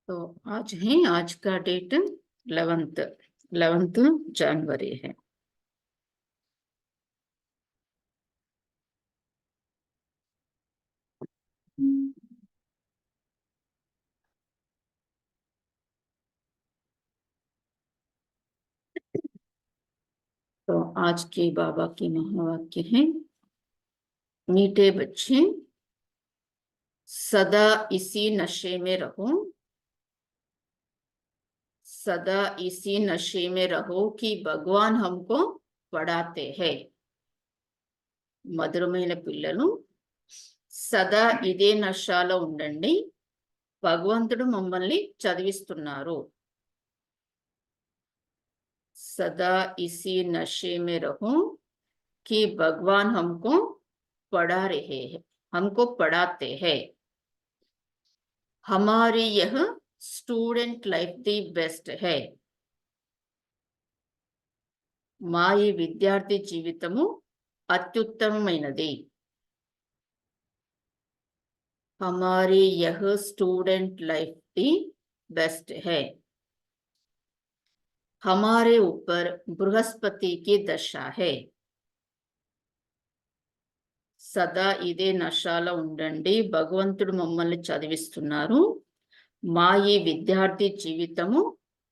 तो आज का डेट 11th जनवरी है। तो आज के बाबा की महावाक्य है, मीठे बच्चे सदा इसी नशे में रहो, सदा इसी नशे में रहो कि भगवान हमको पढ़ाते हैं। మధురమైన పిల్లలు సదా ఇదే నశాలో ఉండండి, భగవంతుడు మమ్మల్ని చదివిస్తున్నారు। सदा इसी नशे में रहो कि भगवान हमको पढ़ा रहे हैं, हमको पढ़ाते हैं। हमारी यह स्टूडेंट लाइफ दी बेस्ट है। మా ఈ విద్యార్థి జీవితము అత్యుత్తమమైనది। हमारी यह स्टूडेंट लाइफ दी बेस्ट है। हमारे ऊपर बृहस्पति की दशा है। సదా ఇదే నశాలో ఉండండి, భగవంతుడు మమ్మల్ని చదివిస్తున్నారు। మా ఈ విద్యార్థి జీవితము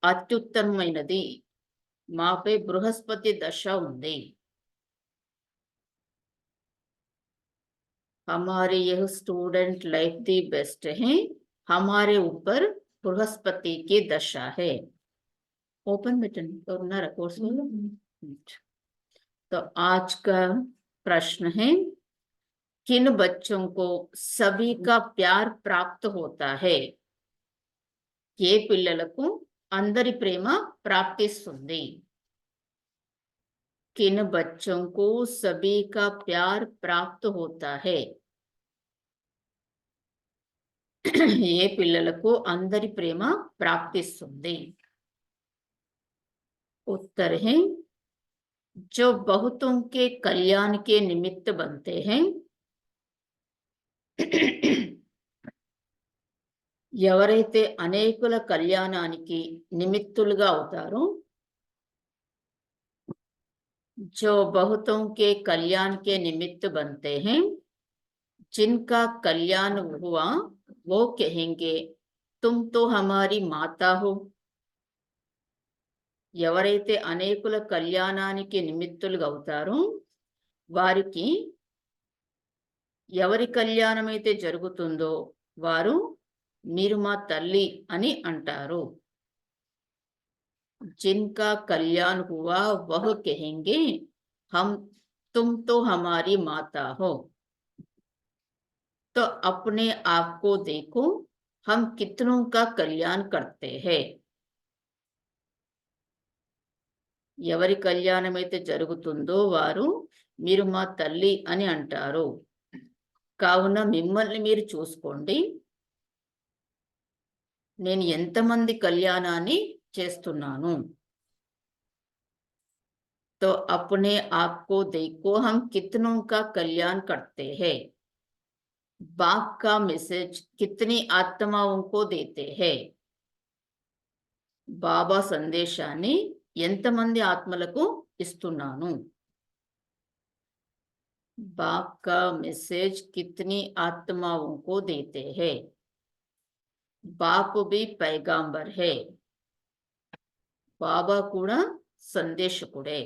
అత్యుత్తమమైనది, మాపై బృహస్పతి దశ ఉంది। हमारी यह स्टूडेंट लाइफ दी बेस्ट है, हमारे ऊपर बृहस्पति की दशा है। ओपन बटन करना कोर्स वाला। तो आज का प्रश्न है, किन बच्चों को सभी का प्यार प्राप्त होता है? ये పిల్లలకు అందరి ప్రేమ ప్రాప్తిస్తుంది। किन बच्चों को सभी का प्यार प्राप्त होता है? ये పిల్లలకు అందరి ప్రేమ ప్రాప్తిస్తుంది। उत्तर है, जो बहुतों के कल्याण के निमित्त बनते हैं। ఎవరైతే అనేకుల కళ్యాణానికి నిమిత్తులుగా అవుతారో, जो बहुतों के कल्याण के निमित्त बनते हैं, जिनका कल्याण हुआ वो कहेंगे तुम तो हमारी माता हो। ఎవరైతే అనేకుల కళ్యాణానికి నిమిత్తులుగా అవుతారో వారికి ఎవరి కళ్యాణమైతే జరుగుతుందో వారు మీరు మా తల్లి అని అంటారు। जिनका कल्याण हुआ वह कहेंगे तुम तो हमारी माता हो। तो अपने आप को देखो, हम कितनों का कल्याण करते हैं। ఎవరి కళ్యాణమైతే జరుగుతుందో వారు మీరు మా తల్లి అని అంటారు। కావున మిమ్మల్ని మీరు చూసుకోండి, నేను ఎంతమంది కళ్యాణాన్ని చేస్తున్నాను। तो अपने आप को देखो, हम कितनों का कल्याण करते हैं। बाप का मैसेज कितनी आत्माओं को देते हैं। బాబా సందేశాన్ని ఎంతమంది ఆత్మలకు ఇస్తున్నాను। बाप का मैसेज कितनी आत्माओं को देते हैं। बाप भी पैगांबर है, बाबा కూడా సందేశకుడే।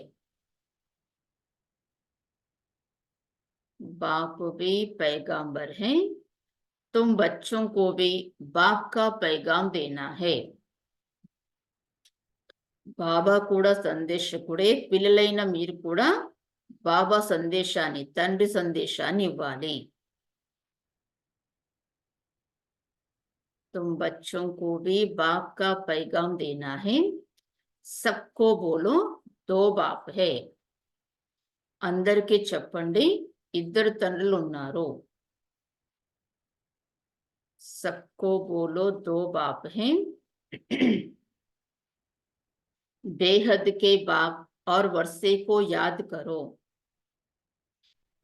बाप भी पैगांबर है, तुम बच्चों को भी बाप का पैगाम देना है। బాబా కూడా సందేశకుడే, పిల్లలైన మీరు కూడా బాబా సందేశాన్ని, తండ్రి సందేశాన్ని ఇవ్వాలి। तुम बच्चों को भी बाप का पैगाम देना है। सबको बोलो दो बाप है। అందరికీ చెప్పండి, ఇద్దరు తండ్రులు ఉన్నారు। सबको बोलो दो बाप हैं। बेहद के बाप और वर्षे को याद करो।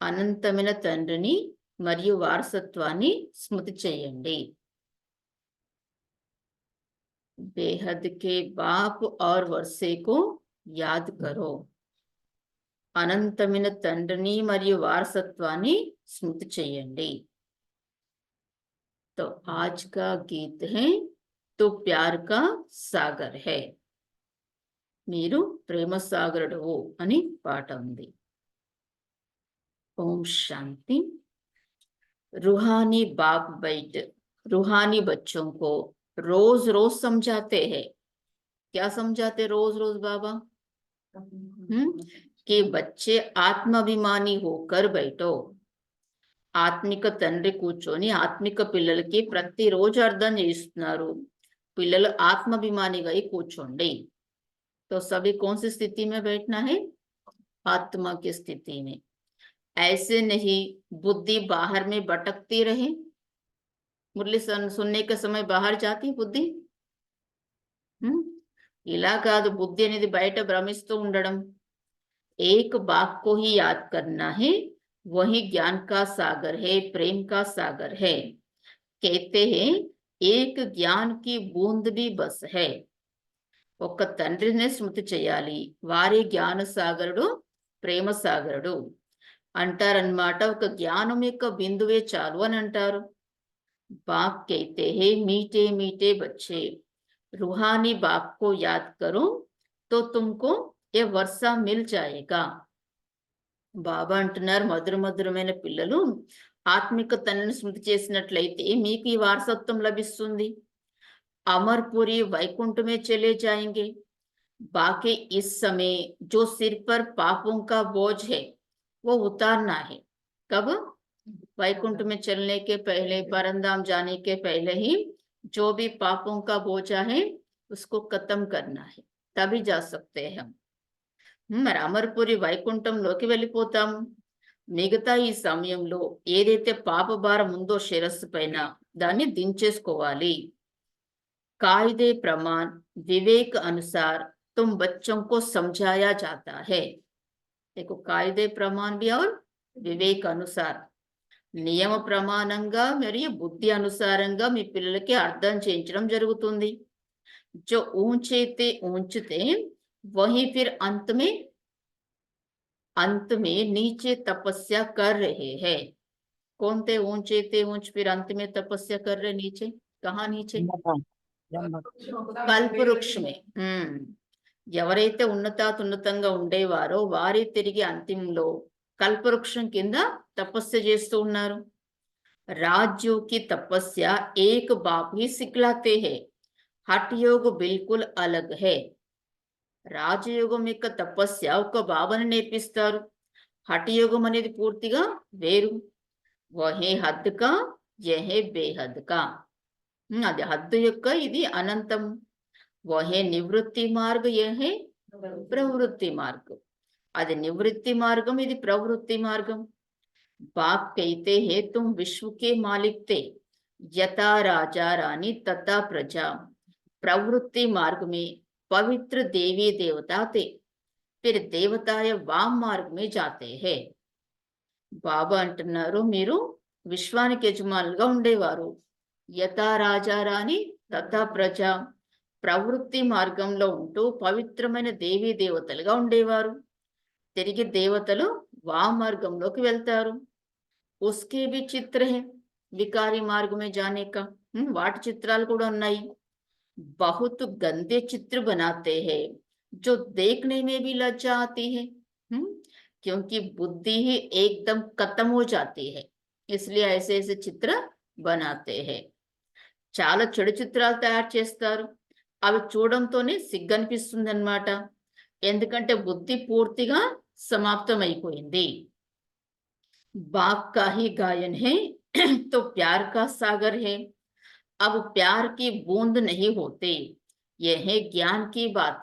అనంతమైన తండ్రిని మరియు వారసత్వాన్ని స్మృతి చేయండి. बेहद के बाप और वर्षे को याद करो. అనంతమైన తండ్రిని మరియు వారసత్వాన్ని స్మృతి చేయండి. तो आज का गीत है तो प्यार का सागर है. మీరు ప్రేమ సాగరుడు అని పాట ఉంది. ओम शांति. रूहानी बाप बैठ रूहानी बच्चों को रोज रोज समझाते हैं. क्या समझाते रोज रोज बाबा? कि बच्चे आत्माभिमानी होकर बैठो. ఆత్మిక తండ్రి కూర్చొని ఆత్మిక పిల్లలకి ప్రతిరోజు అర్థం చేస్తున్నారు. పిల్లలు ఆత్మాభిమానిగా కూర్చోండి. तो सभी कौन सी स्थिति में बैठना है? आत्मा की स्थिति में. ऐसे नहीं बुद्धि बाहर में भटकती रहे. मुरली सुनने के समय बाहर जाती बुद्धि. ఇలా కాదు, బుద్ధి అనేది బయట భ్రమిస్తూ ఉండడం. एक बात को ही याद करना है, वही ज्ञान का सागर है, प्रेम का सागर है. कहते हैं एक ज्ञान की बूंद भी बस है. ఒక్క తండ్రినే స్మృతి చేయాలి, వారి జ్ఞాన సాగరుడు ప్రేమ సాగరుడు అంటారన్నమాట. ఒక జ్ఞానం యొక్క బిందువే చాలు అని అంటారు. बाप कहते हैं मीठे मीठे बच्चे, रूहानी बाप को याद करो तो तुमको ये वर्षा मिल जाएगा. బాబా అంటున్నారు మధుర మధురమైన పిల్లలు ఆత్మిక తండ్రిని స్మృతి చేసినట్లయితే మీకు ఈ వారసత్వం లభిస్తుంది. अमरपुरी वैकुंठ में चले जाएंगे. बाकी इस समय जो सिर पर पापों का बोझ है वो उतारना है. कब? वैकुंठ में चलने के पहले, परमधाम जाने के पहले ही जो भी पापों का बोझा है उसको खत्म करना है, तभी जा सकते हैं हम. మరి అమరపురి వైకుంఠంలోకి వెళ్ళిపోతాము. మిగతా ఈ సమయంలో ఏదైతే పాప భారం ఉందో శిరస్సు పైన దాన్ని దించేసుకోవాలి. कायदे प्रमाण विवेक अनुसार तुम बच्चों को समझाया जाता है. देखो कायदे प्रमाण भी और विवेक अनुसार నియమ ప్రమాణంగా మరియు బుద్ధి అనుసారంగా మీ పిల్లలకి అర్థం చేయించడం జరుగుతుంది. जो ऊंचेते ऊंचते वही फिर अंत में नीचे तपस्या कर रहे हैं. कौन थे ऊंचेते ऊंच फिर अंत में तपस्या कर रहे? नीचे कहाँ? नीचे కల్పవృక్షమే. ఎవరైతే ఉన్నతంగా ఉండేవారో వారి తిరిగి అంతిమంలో కల్పవృక్షం కింద తపస్య చేస్తూ ఉన్నారు. రాజ్యో కి తపస్య ఏక్ బాప్ హి సిఖలాతే హై, హఠ యోగ బిల్కుల్ అలగ్ హై. రాజయోగం యొక్క తపస్య ఒక బాబాని నేర్పిస్తారు, హఠయోగం అనేది పూర్తిగా వేరు. వహే హద్ కా యహే బేహద్ కా. అది హద్దు యొక్క, ఇది అనంతం. వహే నివృత్తి మార్గ యహే ప్రవృత్తి మార్గం. అది నివృత్తి మార్గం, ఇది ప్రవృత్తి మార్గం. బాప్ కైతే హే తుమ్ విశ్వ కే మాలిక్ తే, యథా రాజా రాణి తథా ప్రజా. ప్రవృత్తి మార్గ మే పవిత్ర దేవీ దేవతా తే, ఫిర్ దేవతాయ వామ్ మార్గ మే జాతే హే. బాబా అంటున్నారు మీరు విశ్వానికి యజమానులుగా ఉండేవారు. యథా రాజా రాణి తథా ప్రజ, ప్రవృత్తి మార్గంలో ఉంటూ పవిత్రమైన దేవీ దేవతలుగా ఉండేవారు. తిరిగి దేవతలు వామ మార్గంలోకి వెళ్తారు. ఉస్కే భీ చిత్ర హై వికారి మార్గమే జానే కా. వాటి చిత్రాలు కూడా ఉన్నాయి. బహుత్ గందే చిత్ర బనాతే హై जो देखने में भी लज्जा आती है, क्योंकि बुद्धि ही एकदम खत्म हो जाती है, इसलिए ऐसे ऐसे चित्र बनाते हैं. చాలా చెడు చిత్రాలు తయారు చేస్తారు. అవి చూడంతోనే సిగ్గనిపిస్తుంది అన్నమాట. ఎందుకంటే బుద్ధి పూర్తిగా సమాప్తమైపోయింది. బాప్ కా హీ గాయన్ హై తో ప్యార్ కా సాగర్ హై. अब प्यार की बूंद नहीं होते, ये है ज्ञान की बात.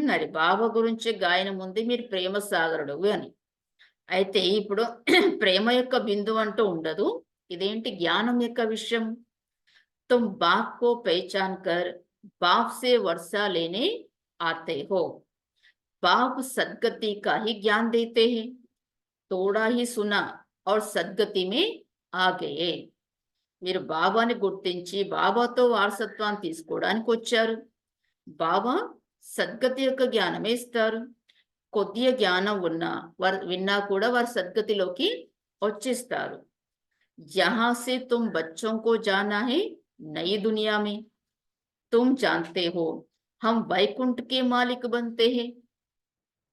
మరి బాబా గురించి గాయనం ఉంది, మీరు ప్రేమ సాగరుడు అని. అయితే ఇప్పుడు ప్రేమ యొక్క బిందువు అంటూ ఉండదు, ఇదేంటి జ్ఞానం యొక్క విషయం. तुम बाप को पहचान कर बाप से वर्षा लेने आते हो. बाप सदगति का ही ज्ञान देते हैं. थोड़ा ही सुना और సద్గతి में आ गए. మీరు బాబాని గుర్తించి బాబాతో వారసత్వాన్ని తీసుకోవడానికి వచ్చారు. బాబా సద్గతి యొక్క జ్ఞానమే ఇస్తారు. కొద్దిగా జ్ఞానం ఉన్నా విన్నా కూడా వారు సద్గతిలోకి వచ్చేస్తారు. यहाँ से तुम बच्चों को जाना है नई दुनिया में. तुम जानते हो हम వైకుంఠ के मालिक बनते हैं.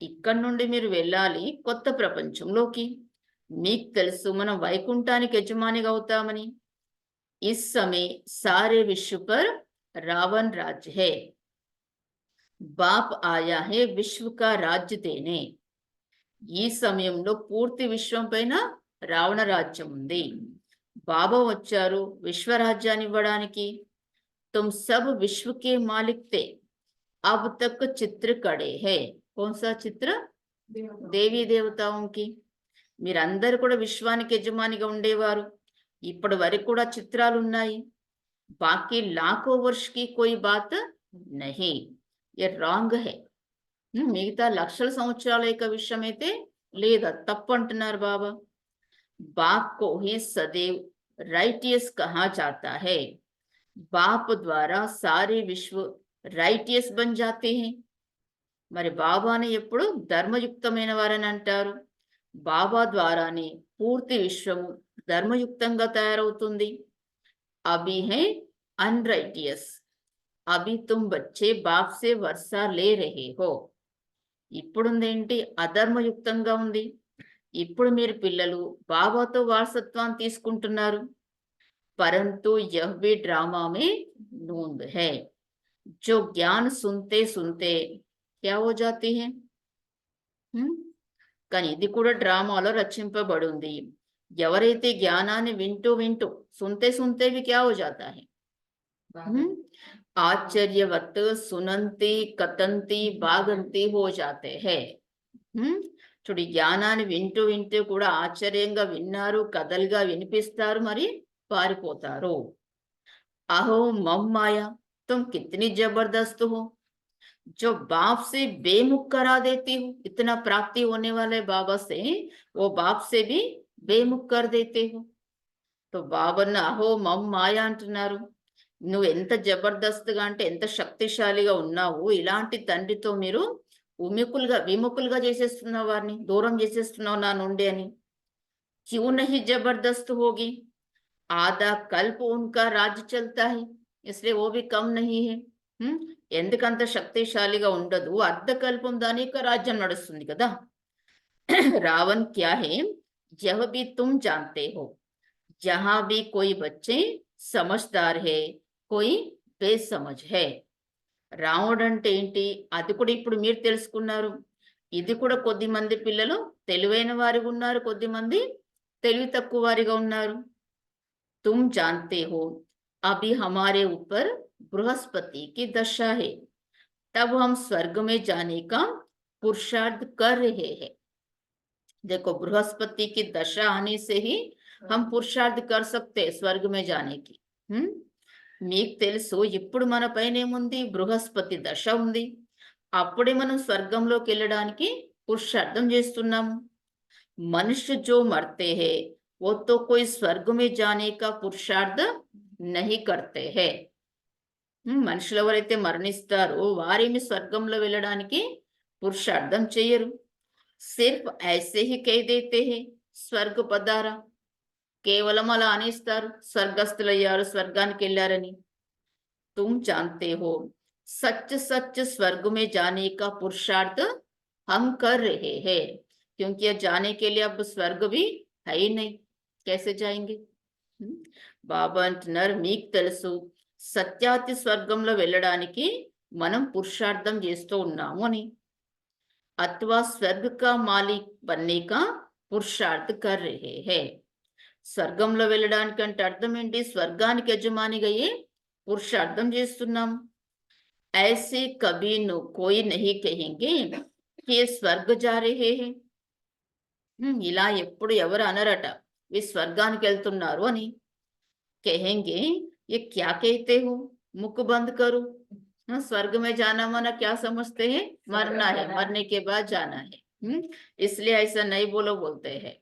ఇక్కడి నుండి మీరు వెళ్ళాలి కొత్త ప్రపంచంలోకి. మీకు తెలుసు మనం వైకుంఠానికి యజమానిగా అవుతామని. इस समय सारे विश्व पर रावण राज्य है. बाप आया है विश्व का राज्य देने. ఈ సమయంలో పూర్తి విశ్వం పైన రావణ రాజ్యం ఉంది. బాబా వచ్చారు విశ్వరాజ్యాన్ని ఇవ్వడానికి. तुम सब विश्व के मालिक थे. अब तक चित्र कड़े है. कौन सा चित्र? దేవీ దేవతాంకి. మీరందరూ కూడా విశ్వానికి యజమానిగా ఉండేవారు. ఇప్పటి వరకు కూడా చిత్రాలు ఉన్నాయి. బాకీ లాఖో వర్ష కి కోయి బాత్ నహీ. ये రాంగ్ హై. మిగతా లక్షల సంవత్సరాల యొక్క విషయం అయితే లేదా తప్పు అంటున్నారు బాబా. బాప్ को ही सदैव राइटियस कहा जाता है. बाप द्वारा सारे विश्व राइटियस बन जाते हैं. మరి బాబాని ఎప్పుడు ధర్మయుక్తమైన వారని అంటారు. బాబా ద్వారానే పూర్తి విశ్వము ధర్మయుక్తంగా తయారవుతుంది. అభి హై అన్రైటియస్. అభి తుమ్ బచ్చే బాప్ సే వర్షా లే రహే హో. ఇప్పుడుందేంటి అధర్మయుక్తంగా ఉంది. ఇప్పుడు మీరు పిల్లలు బాబాతో వారసత్వాన్ని తీసుకుంటున్నారు. పరంతు యహ్ భీ డ్రామా మే నూంద్ హై. जो ज्ञान सुनते सुनते क्या हो जाती है. కానీ ఇది కూడా డ్రామాలో రచింపబడి ఉంది. ఎవరైతే జ్ఞానాన్ని వింటూ వింటూ సునతే సునతే भी क्या हो जाता है. ఆశ్చర్యవత్ సునంతి కతంతి భాగంతి हो जाते हैं. చూడు జ్ఞానాన్ని వింటూ వింటూ కూడా ఆశ్చర్యంగా విన్నారు, కథలుగా వినిపిస్తారు, మరి పారిపోతారు. అహో మమ్మాయ तुम कितनी जबरदस्त हो. जो बाप से बेमुख करा देती हो. इतना प्राप्ति होने वाले बाबा से वो बाप से भी बेमुख कर देते हो. तो బాబాను అహో మమ్ మాయ అంటున్నారు. నువ్వు ఎంత జబర్దస్త్గా అంటే ఎంత శక్తిశాలిగా ఉన్నావు. ఇలాంటి తండ్రితో మీరు విముఖులుగా చేసేస్తున్నావు, వారిని దూరం చేసేస్తున్నావు నా నుండి అని. క్యూ నహీ జబర్దస్త్ హోగి. ఆधा कल्प उनका राज्य चलता है इसलिए वो भी कम नहीं है. ఎందుకంత శక్తిశాలిగా ఉండదు. అర్ధకల్పం దాని యొక్క రాజ్యం నడుస్తుంది కదా. రావణ్ క్యా హే యహ్ భీ తుమ్ జాన్తే హో. జహా భీ కోయి బచ్చే సమజ్దార్ హే కోయి బేసమజ్ హే. రావణుడు అంటే ఏంటి అది కూడా ఇప్పుడు మీరు తెలుసుకున్నారు. ఇది కూడా కొద్ది మంది పిల్లలు తెలివైన వారిగా ఉన్నారు, కొద్ది మంది తెలివి తక్కువ వారిగా ఉన్నారు. तुम जानते हो अभी हमारे ऊपर बृहस्पति की दशा है. तब हम स्वर्ग में जाने का पुरुषार्थ कर रहे हैं. देखो बृहस्पति की दशा आने से ही हम पुरुषार्थ कर सकते हैं स्वर्ग में जाने की. మీకు తెలుసు ఇప్పుడు మన పైన ఏముంది, బృహస్పతి దశ ఉంది. అప్పుడే మనం స్వర్గంలోకి వెళ్ళడానికి పురుషార్థం చేస్తున్నాము. మనుష్య జో మర్తే హే वो तो कोई स्वर्ग में जाने का पुरुषार्थ नहीं करते हैं. మనుషులు ఎవరైతే మరణిస్తారో వారేమి స్వర్గంలో వెళ్ళడానికి పురుషార్థం చేయరు. సిర్ఫ్ ఐసే హీ కహ్ దేతే హై స్వర్గ పదారా. కేవలం అలా అనేస్తారు స్వర్గస్థులయ్యారు, స్వర్గానికి వెళ్ళారని. तुम जानते हो सच सच स्वर्ग में जाने का पुरुषार्थ हम कर रहे हैं. क्योंकि जाने के लिए अब स्वर्ग भी है ही नहीं. कैसे जाएंगे. బాబా అంటున్నారు మీకు తెలుసు సత్యాతి స్వర్గంలో వెళ్ళడానికి మనం పురుషార్థం చేస్తూ ఉన్నాము అని. అథవా స్వర్గ కా మాలిక్ బన్నే కా పురుషార్థ్ కర్ రహే హై. స్వర్గంలో వెళ్ళడానికి అంటే అర్థం ఏంటి, స్వర్గానికి యజమానిగా అయ్యే పురుషార్థం చేస్తున్నాం. ऐसे कभी नो कोई नहीं कहेंगे कि स्वर्ग जा रहे हैं. ఇలా ఎప్పుడు ఎవరు అనరట వి స్వర్గానికి వెళ్తున్నారు అని. कहेंगे ये क्या कहते हो, मुख बंद करो. स्वर्ग में जाना माना क्या समझते हैं, मरना है, मरने के बाद जाना है. इसलिए ऐसा नहीं बोलो बोलते हैं.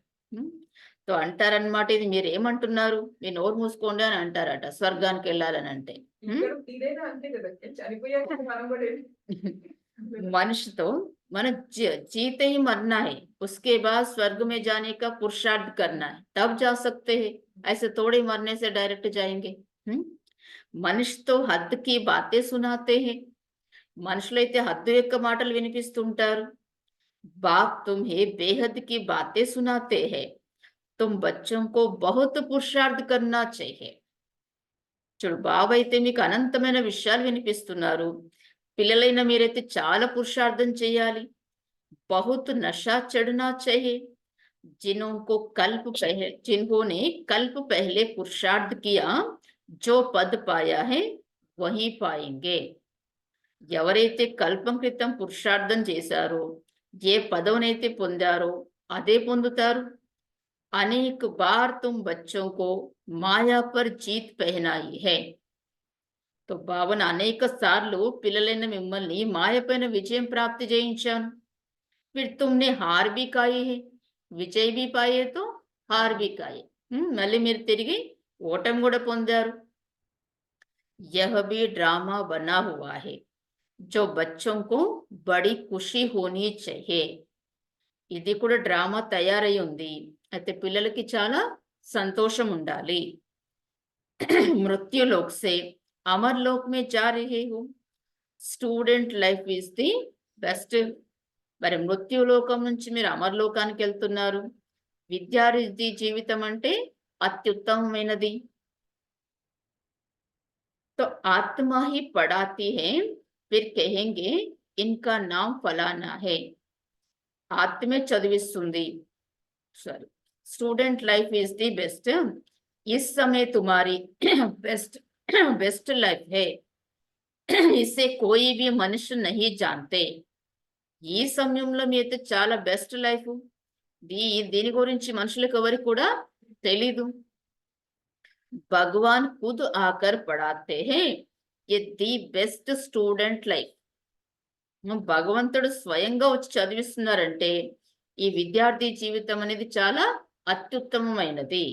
తో అంటారన్నమాట. ఇది మీరు ఏమంటున్నారు, మీ నోరు మూసుకోండి అని అంటారట స్వర్గానికి వెళ్ళాలని అంటే. ఇదైనా అంతే కదా, చనిపోయాక మనం కూడా मनुष्य तो मन जीते ही मरना है, उसके बाद स्वर्ग में जाने का पुरुषार्थ करना है, तब जा सकते हैं। ऐसे थोड़े मरने से डायरेक्ट जाएंगे। మనిషి తో హద్దుకి బాతే సునాతే హై, మనుషులైతే హద్దు యొక్క మాటలు వినిపిస్తుంటారు. బాప్ తుమ్హే బేహద్ కి బాతే సునాతే హై, తుమ్ బచ్చోं को बहुत पुरुषार्थ करना चाहिए। చూడు, బాబు అయితే మీకు అనంతమైన విషయాలు వినిపిస్తున్నారు. పిల్లలైన మీరైతే చాలా పురుషార్థం చేయాలి. बहुत नशा चढ़ना चाहिए। जिन्होंने कल्प पहले पुरुषार्थ किया, जो पद पाया है वही पाएंगे। ఎవరైతే కల్పం క్రితం పురుషార్థం చేశారో, ఏ పదవునైతే పొందారో అదే పొందుతారు। అనేక బార్ తుమ్ బచ్చోं को మాయా పర్ జీత్ పహనాయి है। तो భావన అనేక సార్లు పిల్లలైన మిమ్మల్ని మాయపైన విజయం ప్రాప్తి చేయించాను। फिर तुमने हार भी खाई है, విజయ్ भी पाए तो हार भी खाए। మళ్ళీ మీరు తిరిగి ఓటమి కూడా పొందారు। यह भी ड्रामा बना हुआ है, जो बच्चों को बड़ी खुशी होनी चाहिए। ఇది కూడా డ్రామా తయారై ఉంది, అయితే పిల్లలకి చాలా సంతోషం ఉండాలి। मृत्युलोक से अमरलोक में जा रहे हो, student life is the best. మరి మృత్యులోకం నుంచి మీరు అమరలోకానికి వెళ్తున్నారు। విద్యార్థి జీవితం అంటే అత్యుత్తమమైనది। तो आत्मा ही पढ़ाती है, फिर कहेंगे इनका नाम फलाना है। ఆత్మే చదివిస్తుంది। Sorry, student life is the best. ఇస్ समय तुम्हारी बेस्ट लाइफ है, इसे कोई भी मनुष्य नहीं जानते। ఈ సమయంలో మీ అయితే చాలా బెస్ట్ లైఫ్, దీని గురించి మనుషులకు ఎవరికి కూడా తెలీదు। భగవాన్ ఖుద్ ఆకర్ పढ़ाते हैं, ये ది బెస్ట్ స్టూడెంట్ లైఫ్। భగవంతుడు స్వయంగా వచ్చి చదివిస్తున్నారంటే ఈ విద్యార్థి జీవితం అనేది చాలా అత్యుత్తమమైనది।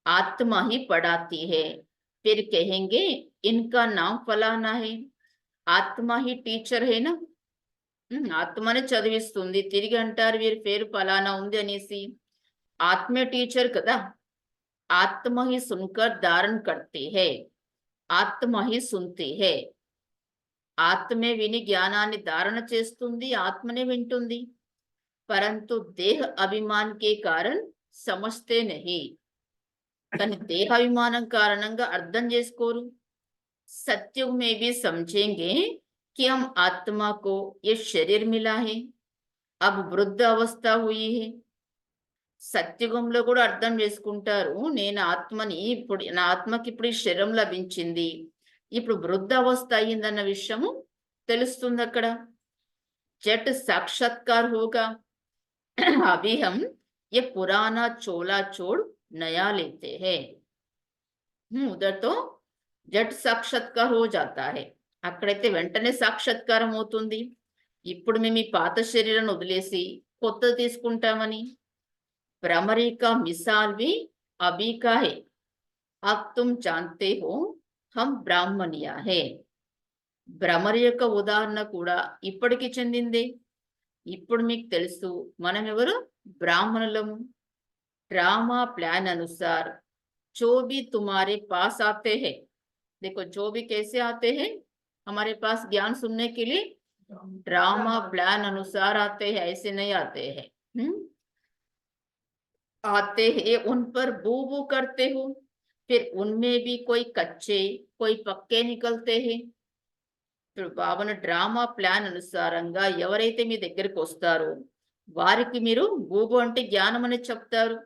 ఆత్మ హి పढ़ाती है, फिर कहेंगे इनका नाम फलाना है। ఆత్మ హి టీచర్ है ना, ఆత్మనే చదివిస్తుంది, తిరిగి అంటారు వీరి పేరు ఫలానా ఉంది అనేసి। ఆత్మే టీచర్ కదా। ఆత్మ హి సున్కర్ ధారణ కర్తీ హై, ఆత్మ హి సున్తీ హై। ఆత్మే విని జ్ఞానాన్ని ధారణ చేస్తుంది, ఆత్మనే వింటుంది। పరంతు దేహ అభిమాన్ కే కారణ్ సమజ్తే నహీ, కానీ దేహాభిమానం కారణంగా అర్థం చేసుకోరు। సత్యుగ్ మే భీ సమझेंगे कि हम आत्मा को ये शरीर मिला है, अब वृद्ध अवस्था हुई है। సత్యుగంలో కూడా అర్థం చేసుకుంటారు, నేను ఆత్మని ఇప్పుడు, నా ఆత్మకి ఇప్పుడు ఈ శరీరం లభించింది, ఇప్పుడు వృద్ధ అవస్థ అయ్యిందన్న విషయము తెలుస్తుంది అక్కడ। జట్ సాక్షాత్కార్ హోగా, అభి హమ్ ये पुराना चोला छोड़ नया लेते हैं। उधर तो జట్ సాక్షాత్కార్ హో జాతా హై, అక్కడైతే వెంటనే సాక్షాత్కారం అవుతుంది। ఇప్పుడు మేము ఈ పాత శరీరాన్ని వదిలేసి కొత్తది తీసుకుంటామని। భ్రమరి కా మిసాల్ भी अभी का है, अब तुम जानते हो हम ब्राह्मणिया है। భ్రమరి యొక్క ఉదాహరణ కూడా ఇప్పటికి చెందిందే, ఇప్పుడు మీకు తెలుసు మనం ఎవరు, బ్రాహ్మణులము। ड्रामा प्लान अनुसार जो भी तुम्हारे पास आते हैं, देखो जो भी कैसे आते हैं हमारे पास ज्ञान सुनने के लिए, ड्रामा प्लान अनुसार आते हैं, ऐसे नहीं आते हैं। आते हैं उन पर बू बू करते हो, फिर उनमें भी कोई कच्चे कोई पक्के निकलते हैं। ఇప్పుడు భావన డ్రామా ప్లాన్ అనుసారంగా ఎవరైతే మీ దగ్గరికి వస్తారో వారికి మీరు బూబు అంటే జ్ఞానం అని చెప్తారు,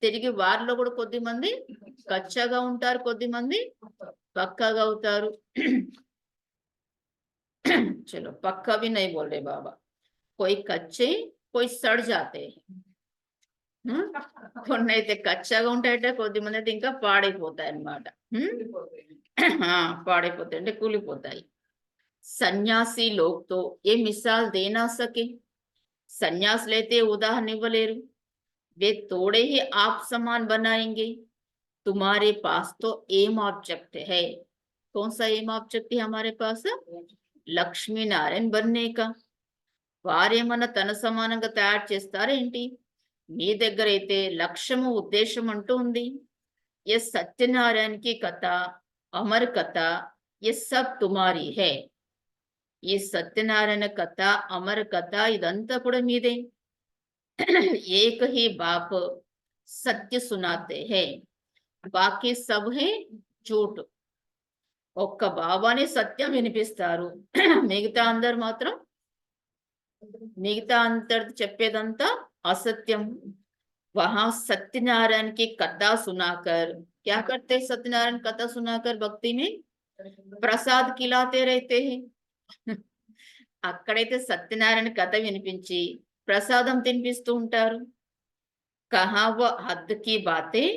తిరిగి వారిలో కూడా కొద్ది మంది కచ్చాగా ఉంటారు, కొద్ది మంది పక్కాగా అవుతారు। चलो पक्का भी नहीं बोल रहे बाबा, कोई कच्चे कोई सड़ जाते हैं। కొన్ని అయితే కచ్చాగా ఉంటాయట, కొద్ది మంది అయితే ఇంకా పాడైపోతాయి అన్నమాట। పాడైపోతాయి అంటే కూలిపోతాయి। సన్యాసి లోగ్ తో ఏ మిసాల్ దే నా సకే, సన్యాసులైతే ఉదాహరణ ఇవ్వలేరు। वे थोड़े ही आप समान बनाएंगे। तुम्हारे पास तो एम ऑब्जेक्ट है। कौन सा एम ऑब्जेक्ट है हमारे पास? లక్ష్మీ నారాయణ बनने का। వారేమన్నా తన సమానంగా తయారు చేస్తారేంటి? మీ దగ్గర అయితే లక్ష్యము ఉద్దేశం అంటూ ఉంది. ये सत्यनारायण की कथा, अमर कथा, ये सब तुम्हारी है। ఈ సత్యనారాయణ కథ, అమర కథ ఇదంతా కూడా మీదే. एक ही बाप सत्य सुनाते हैं, बाकी सब है झूठ। ఒక్క బాబానే సత్యం వినిపిస్తారు, మిగతా అందరు చెప్పేదంతా అసత్యం. वहां सत्यनारायण की कथा सुनाकर क्या करते? सत्यनारायण कथा सुनाकर भक्ति में प्रसाद खिलाते रहते हैं। అక్కడైతే సత్యనారాయణ కథ వినిపించి ప్రసాదం తినిపిస్తూ ఉంటారు. कहाँ वो हद की बातें,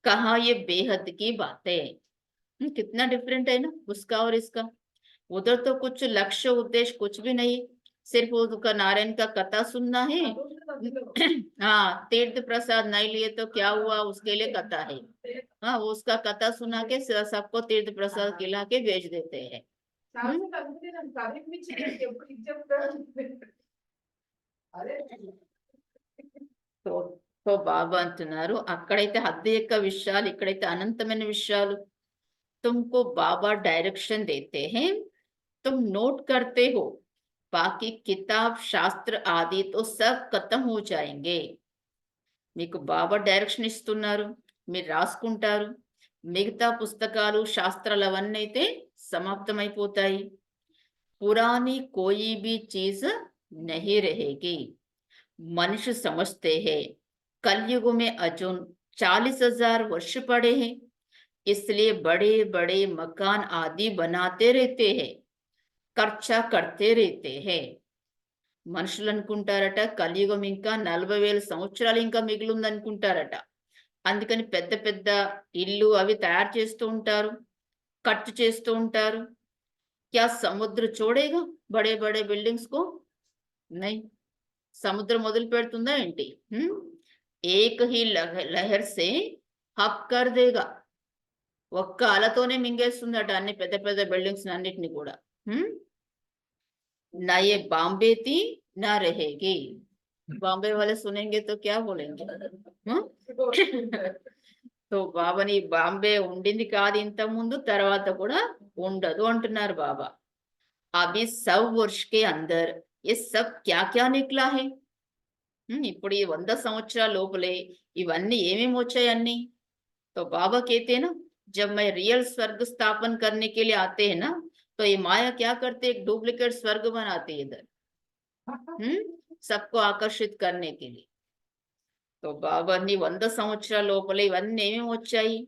कहाँ ये बेहद की बातें। कितना डिफरेंट है ना उसका और इसका। उधर तो कुछ लक्ष्य उद्देश्य कुछ भी नहीं, सिर्फ उसका नारायण का कथा सुनना है। हाँ, तीर्थ प्रसाद नहीं लिए तो क्या हुआ, उसके लिए कथा है। हाँ, वो उसका कथा सुना के सबको तीर्थ प्रसाद खिला के भेज देते हैं। तो तो బాబా అంటున్నారు, అక్కడైతే హద్దు యొక్క విషయాలు, ఇక్కడైతే అనంతమైన విషయాలు. तुमको बाबा डायरेक्शन देते हैं, तुम नोट करते हो, बाकी किताब शास्त्र आदि तो सब खत्म हो जाएंगे। మీకు బాబా డైరెక్షన్ ఇస్తున్నారు, మీరు రాసుకుంటారు. మిగతా పుస్తకాలు శాస్త్రాలు అవన్నీ అయితే సమాప్తమైపోతాయి. పురాణి కోయి भी चीज नहीं रहेगी। मनुष्य समझते हैं कलयुग में अजून 40,000 वर्ष पड़े हैं, इसलिए बड़े बड़े मकान आदि बनाते रहते हैं, खर्चा करते रहते हैं। మనుషులు అనుకుంటారట కలియుగం ఇంకా 40,000 సంవత్సరాలు ఇంకా మిగిలింది అనుకుంటారట. అందుకని పెద్ద పెద్ద ఇల్లు అవి తయారు చేస్తూ ఉంటారు, ఖర్చు చేస్తూ ఉంటారు. क्या समुद्र छोड़ेगा बड़े बड़े बिल्डिंग्स को? नहीं, సముద్రం మొదలు పెడుతుందా ఏంటి? ఏక హీ లహర్ సే హప్ కర్ దేగా. ఒక్క అలతోనే మింగేస్తుందట అన్ని పెద్ద పెద్ద బిల్డింగ్స్ అన్నిటిని కూడా. ना ये बॉम्बे थी ना रहेगी। बॉम्बे वाले सुनेंगे तो क्या बोलेंगे? तो బాబాని బాంబే ఉండింది కాదు ఇంత ముందు, తర్వాత కూడా ఉండదు అంటున్నారు బాబా. అభి 100 वर्ष के अंदर ये सब क्या क्या निकला है। ఇప్పుడు ఈ 100 సంవత్సరాల లోపలే ఇవన్నీ ఏమేమి వచ్చాయి అన్ని. तो बाबा कहते हैं ना, जब मैं रियल स्वर्ग स्थापन करने के लिए आते हैं ना, तो ये माया क्या करते, एक डुप्लीकेट स्वर्ग बनाते इधर, सबको आकर्षित करने के लिए. तो बाबा नी 100 సంవత్సరాల లోపల ఇవన్నీ ఏమేమి వచ్చాయి.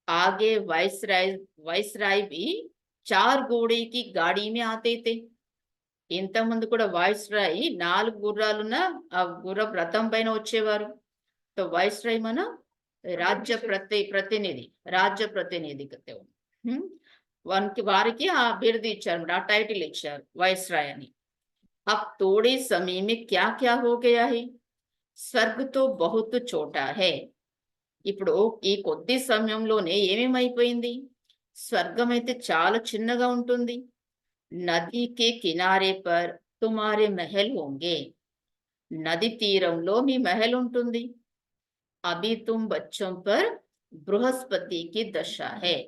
आगे वाइसराय भी 4 घोड़े की गाड़ी में आते थे. ఇంతమంది కూడా వాయిస్రాయ్ 4 గుర్రాలున్న ఆ గుర్రపు రథం పైన వచ్చేవారు. तो वाइसराय మన రాజ్య ప్రతినిధి కతే. వారికి ఆ బిరుదు ఇచ్చారు, ఆ టైటిల్ ఇచ్చారు वाइसराय అని. अब थोड़े समय में क्या क्या हो गया है, స్వర్గ్ తో బహుత్ చోటా హై. ఇప్పుడు ఈ కొద్ది సమయంలోనే ఏమేమైపోయింది, స్వర్గం అయితే చాలా చిన్నగా ఉంటుంది. నది కే కినారే పర్ తుమారే మహల్ హోంగే. నది తీరంలో మీ మహల్ ఉంటుంది. అభి తుమ్ బచ్చోం పర్ బృహస్పతి కి దశ హై.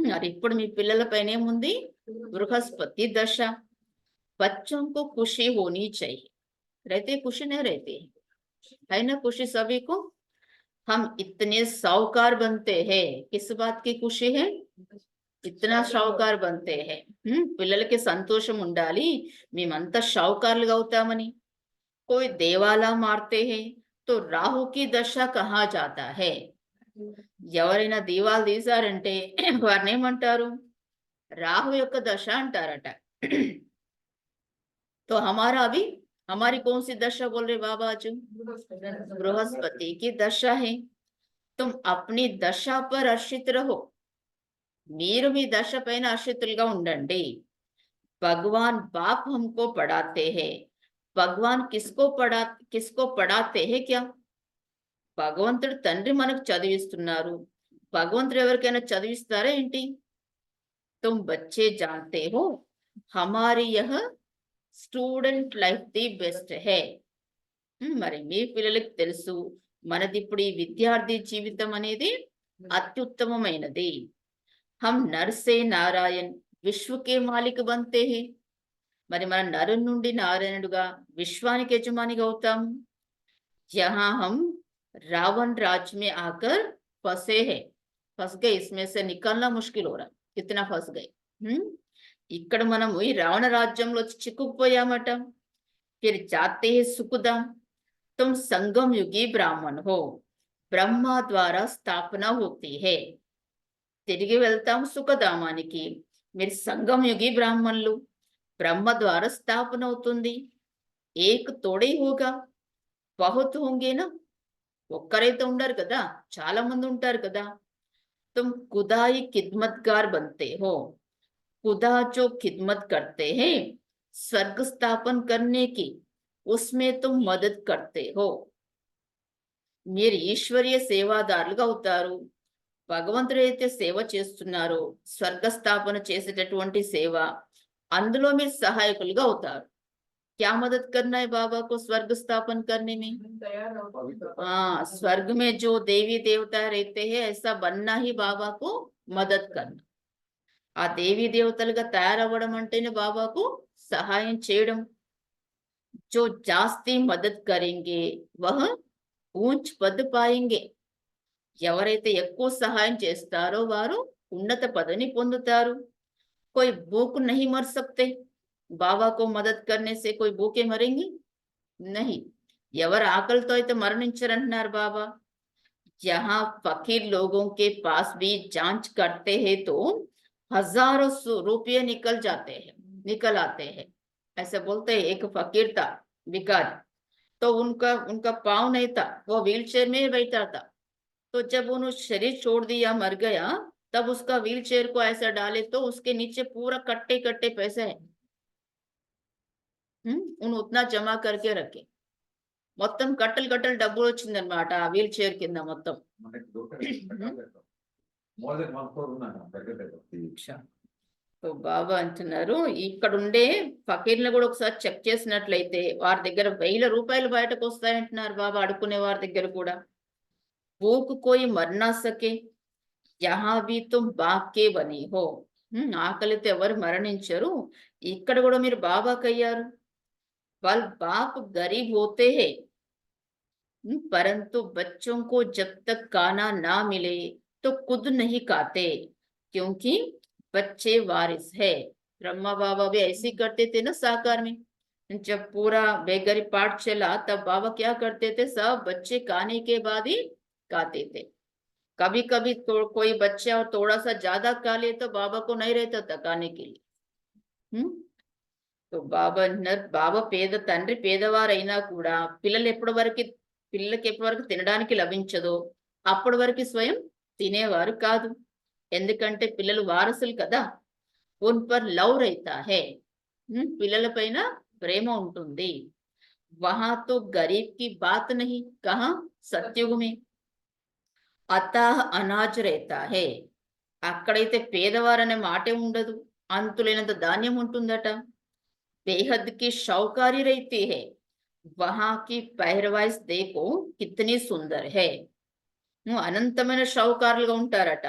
మరి ఇప్పుడు మీ పిల్లల పైన ఏముంది, బృహస్పతి దశ. बच्चों को खुशी होनी चाहिए, रहते खुशी नहीं रहते है ना, खुशी सभी को. हम इतने साहूकार बनते हैं, किस बात की खुशी है, इतना షావుకార్ बनते हैं. పిల్లలకి సంతోషం ఉండాలి, మేమంతా షావుకార్లుగా అవుతామని. कोई देवाला मारते हैं तो राहु की दशा कहा जाता है. ఎవరైనా దీవాలు తీశారంటే వారిని ఏమంటారు, రాహు యొక్క దశ అంటారట. तो हमारा अभी हमारी कौन सी दशा बोल रहे बाबा आज, बृहस्पति की दशा है. तुम अपनी दशा पर आश्रित रहो, మీరు మీ దశ పైన ఆశ్రితులుగా ఉండండి. भगवान बाप हमको पढ़ाते हैं, భగవాన్ किसको पढ़ाते हैं क्या? భగవంతుడు తండ్రి మనకు చదివిస్తున్నారు. భగవంతుడు ఎవరికైనా చదివిస్తారా ఏంటి? तुम बच्चे जानते हो हमारी यह స్టూడెంట్ లైఫ్ ది బెస్ట్ హే. మరి మీ పిల్లలకి తెలుసు మనది ఇప్పుడు ఈ విద్యార్థి జీవితం అనేది అత్యుత్తమమైనది. హమ్ నర్ సే నారాయణ్ విశ్వకే మాలిక్ బంతే హే. మరి మన నరు నుండి నారాయణుడుగా విశ్వానికి యజమానిగా అవుతాం. జహా హమ్ रावण राज में आकर फंसे हैं, फंस गए, इसमें से निकलना मुश्किल हो रहा, कितना फंस गए. ఇక్కడ మనము ఈ రావణ రాజ్యంలో చిక్కుకుపోయామట. फिर जाते हैं सुखधाम, तुम संगम युगी ब्राह्मण हो, బ్రహ్మ ద్వారా స్థాపన होती है. తిరిగి వెళ్తాం సుఖధామానికి. మీరు సంగం యుగి బ్రాహ్మణులు, బ్రహ్మ ద్వారా స్థాపన అవుతుంది. ఏక్ తోడే హోగా, బహుత్ హోంగేనా. ఒక్కరైతే ఉండరు కదా, చాలా మంది ఉంటారు కదా. तुम खुदा ही खिदमतगार बनते हो, खुदा जो खिदमत करते हैं स्वर्ग स्थापन करने की, उसमें तुम मदद करते हो. మీరు ఈశ్వరీయ సేవాదారులుగా అవుతారు. భగవంతుడు అయితే సేవ చేస్తున్నారో స్వర్గస్థాపన చేసేటటువంటి సేవ, అందులో మీరు సహాయకులుగా అవుతారు. क्या मदद करना है बाबा को स्वर्ग स्थापन करने में? स्वर्ग में जो देवी देवता रहते हैं ऐसा बनना ही बाबा को मदद करना. ఆ దేవీ దేవతలుగా తయారవ్వడం అంటేనే బాబాకు సహాయం చేయడం. जो జాస్తి మదద్ కరేంగే వహ ఊంచ్ పద్ పాయేంగే. ఎవరైతే ఎక్కువ సహాయం చేస్తారో వారు ఉన్నత పదవిని పొందుతారు. कोई भूख नहीं मर सकते, బాబా को मदद करने से कोई भूखे मरेंगे नहीं. ఎవరు ఆకలితో అయితే మరణించరంటున్నారు బాబా. जहां फकीर लोगों के पास भी जांच करते हैं तो हजारों रुपये निकल आते हैं. ऐसे बोलते हैं. एक फकीर था भिखारी, तो उनका पाँव नहीं था, वो व्हीलचेयर में बैठा था. तो जब उन्होंने शरीर छोड़ दिया, मर गया, तब उसका व्हीलचेयर को ऐसा डाले तो उसके नीचे पूरा कट्टे कट्टे पैसे हैं. उन्हें उतना जमा करके रखे. మొత్తం కట్టలు కట్టలు డబ్బులు వచ్చిందనమాట ఆ వీల్ చైర్ కింద మొత్తం. సో బాబా అంటున్నారు, ఇక్కడ ఉండే ఫకీర్లు కూడా ఒకసారి చెక్ చేసినట్లయితే వారి దగ్గర 1000 రూపాయలు బయటకు వస్తాయంటున్నారు బాబా. అడుకునే వారి దగ్గర కూడా. భూక్ కోయి మర్నా సకే యహా భీ తుమ్ బాకే బనీ హో. ఆకలితో ఎవరు మరణించరు, ఇక్కడ కూడా మీరు బాబాకయ్యారు. వాళ్ళ బాప్ గరీబ్ హోతే హే, परंतु बच्चों को जब तक खाना ना मिले तो खुद नहीं खाते, क्योंकि बच्चे वारिस है. ब्रह्मा बाबा भी ऐसे करते थे ना साकार में. जब पूरा बेगरी पाठ चला तब बाबा क्या करते थे, सब बच्चे खाने के बाद ही खाते थे. कभी कभी तो कोई बच्चा और थोड़ा सा ज्यादा खा ले तो बाबा को नहीं रहता था खाने के लिए. तो బాబా పేద తండ్రి పేదవారైనా కూడా పిల్లలకి ఎప్పటి వరకు తినడానికి లభించదో అప్పటి వరకు స్వయం తినేవారు కాదు. ఎందుకంటే పిల్లలు వారసులు కదా. ఉన్ పర్ లవ్ రైతా హే, పిల్లల పైన ప్రేమ ఉంటుంది. వహా తో గరీబ్ కి బాత్ నహీ, కహా సత్యుగ్ మే అతాహ్ అనాజ్ రైతా హే. అక్కడైతే పేదవారనే మాటే ఉండదు, అంతులేనంత ధాన్యం ఉంటుందట. बेहद की शौकारी रहती है, वहां की पहरवाइज देखो कितनी सुंदर है. అనంతమైన షౌకారులుగా ఉంటారట.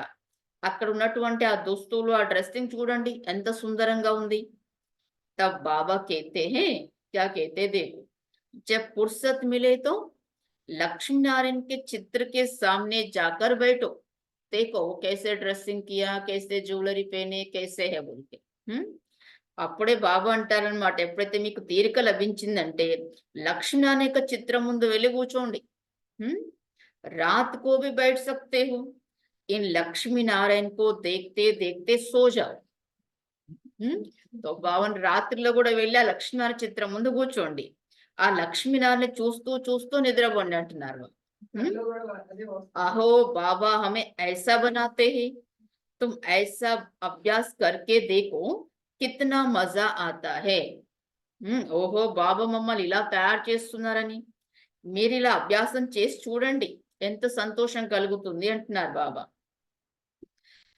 అక్కడ ఉన్నటువంటి ఆ దుస్తులు, ఆ డ్రెస్సింగ్ చూడండి ఎంత సుందరంగా ఉంది. तब बाबा कहते हैं, क्या कहते देखो, जब फुर्सत मिले तो लक्ष्मी नारायण के चित्र के सामने जाकर बैठो. देखो वो कैसे ड्रेसिंग किया, कैसे ज्वेलरी पहने, कैसे है बोल के. అప్పుడే బాబా అంటారనమాట, ఎప్పుడైతే మీకు తీరిక లభించిందంటే లక్ష్మీనారాయణ యొక్క చిత్రం ముందు వెళ్ళి కూర్చోండి. रात को भी बैठ सकते हो, इन लक्ष्मी नारायण को देखते देखते सो जाओ. तो బావన్ రాత్రిలో కూడా వెళ్ళి ఆ లక్ష్మీనారాయణ చిత్రం ముందు కూర్చోండి. ఆ లక్ష్మీనారాయణ చూస్తూ చూస్తూ నిద్రపోండి అంటున్నారు. अहो बाबा हमें ऐसा बनाते हैं, तुम ऐसा अभ्यास करके देखो कितना मजा आता है. ఓహో బాబా మమ్మల్ని ఇలా తయారు చేస్తున్నారని మీరు ఇలా అభ్యాసం చేసి చూడండి ఎంత సంతోషం కలుగుతుంది అంటున్నారు బాబా.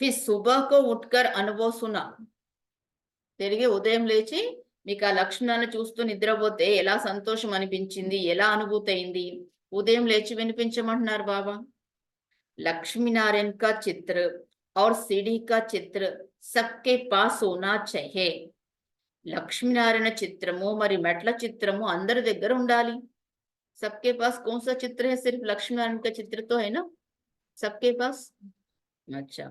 ఫిర్ సుబహ్ కో ఉఠ్కర్ అనుభవ్ సునా, తిరిగి ఉదయం లేచి మీకు ఆ లక్షణాన్ని చూస్తూ నిద్రపోతే ఎలా సంతోషం అనిపించింది, ఎలా అనుభూతి అయింది, ఉదయం లేచి వినిపించమంటున్నారు బాబా. लक्ष्मीनारायण का चित्र और सीढ़ी का चित्र सबके पास होना चाहिए. లక్ష్మీనారాయణ చిత్రము మరి మెట్ల చిత్రము అందరి దగ్గర ఉండాలి. सबके पास कौन सा चित्र है? सिर्फ लक्ष्मीनारायण का चित्र तो है ना सबके पास. अच्छा,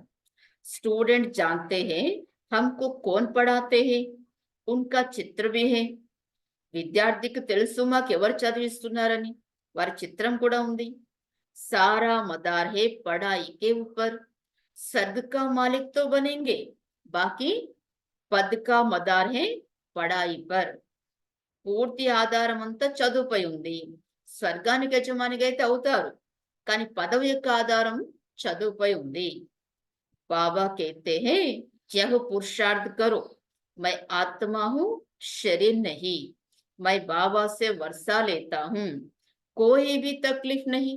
स्टूडेंट जानते हैं हमको कौन पढ़ाते हैं, उनका चित्र भी है. విద్యార్థికి తెలుసు మాకు ఎవరు చదివిస్తున్నారని, వారి చిత్రం కూడా ఉంది. सारा मदार है पढ़ाई के ऊपर, सद का मालिक तो बनेंगे, बाकी पद का मदार है पढ़ाई पर. పూర్తి ఆధారం అంతా చదువుపై ఉంది. స్వర్గానికి యజమానిగా అయితే అవుతారు, కానీ పదవి యొక్క ఆధారం చదువుపై ఉంది. బాబా कहते हैं यह पुरुषार्थ करो, मैं आत्मा हूँ शरीर नहीं, मैं बाबा से वर्षा लेता हूँ, कोई भी तकलीफ नहीं.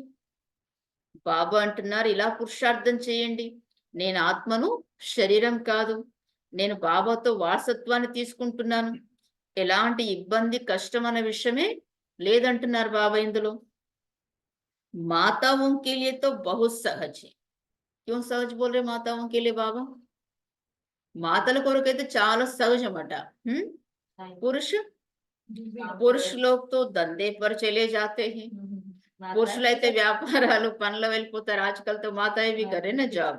బాబా అంటున్నారు ఇలా పురుషార్థం చేయండి, నేను ఆత్మను శరీరం కాదు, నేను బాబాతో వారసత్వాన్ని తీసుకుంటున్నాను, ఎలాంటి ఇబ్బంది కష్టం అనే విషయమే లేదంటున్నారు బాబా ఇందులో. మాతాओं के लिए तो बहुत सहज है. क्यों सहज बोल रहे माताओं के लिए बाबा? మాతల కొరకైతే చాలా సహజమట. పురుష పురుష లోग तो धंधे पर चले जाते हैं. పురుషులైతే వ్యాపారాలు పనులు వెళ్ళిపోతారు. आजकल तो माताएं भी करे ना जॉब.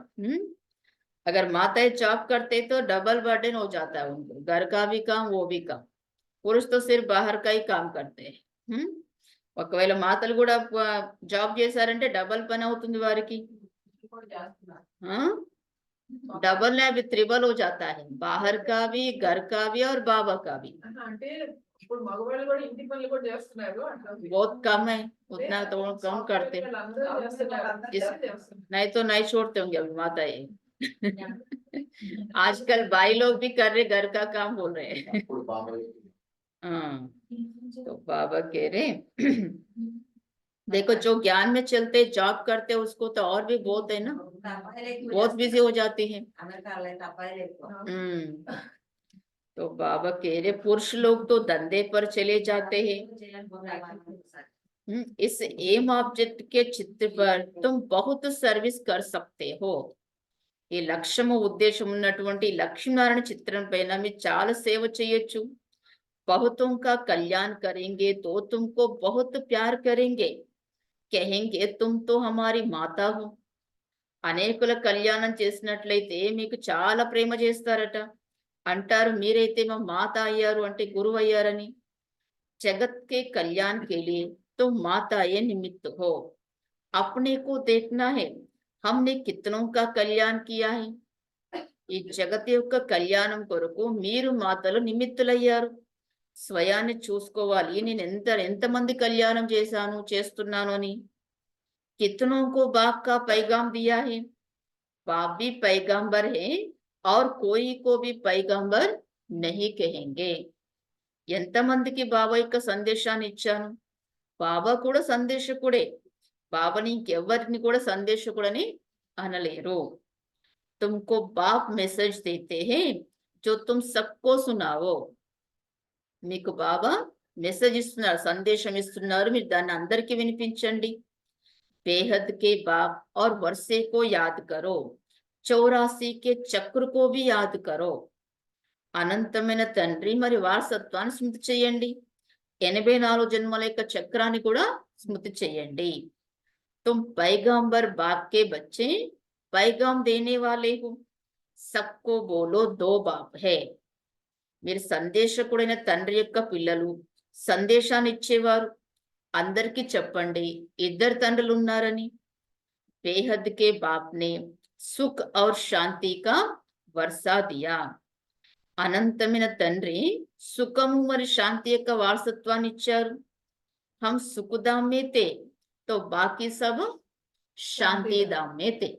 अगर माताएं जॉब करते तो डबल बर्डन हो जाता है उनको, घर का भी काम वो भी काम. पुरुष तो सिर्फ बाहर का ही काम करते हैं. ఒకవేళ మాతలు కూడా జాబ్ చేశారంటే డబల్ పని అవుతుంది వారికి. डबल है अभी त्रिबल हो जाता है, बाहर का भी घर का भी और बाबा का भी. అంటే ఇప్పుడు మగవాళ్ళు కూడా ఇంటి పనులు కూడా చేస్తున్నారు అంటారు. बहुत कम है, उतना तो कम करते हैं. नहीं तो नहीं छोड़ते होंगे अभी माताएं. आजकल भाई लोग भी कर रहे घर का काम बोल रहे हैं. हाँ, तो बाबा कह रहे देखो जो ज्ञान में चलते जॉब करते उसको तो और भी बहुत है ना, बहुत बिजी हो जाती है. तो बाबा कह रहे पुरुष लोग तो धंधे पर चले जाते हैं. इस एम ऑब्जेक्ट के चित्र पर तुम बहुत सर्विस कर सकते हो. ఈ లక్ష్యము ఉద్దేశం ఉన్నటువంటి లక్ష్మీనారాయణ చిత్రం పైన మీరు చాలా సేవ చేయొచ్చు. बहुतों का कल्याण करेंगे तो तुमको बहुत प्यार करेंगे, कहेंगे तुम तो हमारी माता हो. అనేకుల కళ్యాణం చేసినట్లయితే మీకు చాలా ప్రేమ చేస్తారట. అంటారు మీరైతే మా మాత అయ్యారు అంటే గురువు అయ్యారని. जगत के कल्याण के लिए तुम माताएं निमित्त हो. अपने को देखना है हमने कितनों का कल्याण किया है. ఈ జగత్ యొక్క కళ్యాణం కొరకు మీరు మాతలు నిమిత్తులయ్యారు. స్వయాన్ని చూసుకోవాలి, నేను ఎంతమంది కళ్యాణం చేశాను చేస్తున్నాను అని. कितनों को बाप का पैगाम दिया है, बाप भी पैगंबर है और कोई को भी पैगंबर नहीं कहेंगे. ఎంతమందికి బాబా యొక్క సందేశాన్ని ఇచ్చాను, బాబా కూడా సందేశకుడే, బాబాని ఇంకెవరిని కూడా సందేశకుడని అనలేరు. तुमको बाप मैसेज देते हैं जो तुम सबको सुनाओ. మీకు బాబా మెసేజ్ ఇస్తున్నారు, సందేశం ఇస్తున్నారు, మీరు దాన్ని అందరికీ వినిపించండి. बेहद के बाप और वर्षे को याद करो, 84 के चक्र को भी याद करो. అనంతమైన తండ్రి మరి వారసత్వాన్ని స్మృతి చేయండి. 84 జన్మల యొక్క చక్రాన్ని కూడా స్మృతి చేయండి. तुम पैगंबर बाप के बच्चे, पैगाम देने वाले हो, सबको बोलो दो बाप है. మీరు సందేశకుడైన తండ్రి యొక్క పిల్లలు, సందేశాన్ని ఇచ్చేవారు, అందరికీ చెప్పండి ఇద్దరు తండ్రులు ఉన్నారని. बेहद के बाप ने सुख और शांति का वर्षा दिया. అనంతమైన తండ్రి సుఖము మరి శాంతి యొక్క వారసత్వాన్ని ఇచ్చారు. हम सुखधाम में थे तो बाकी सब శాంతిధాం में थे.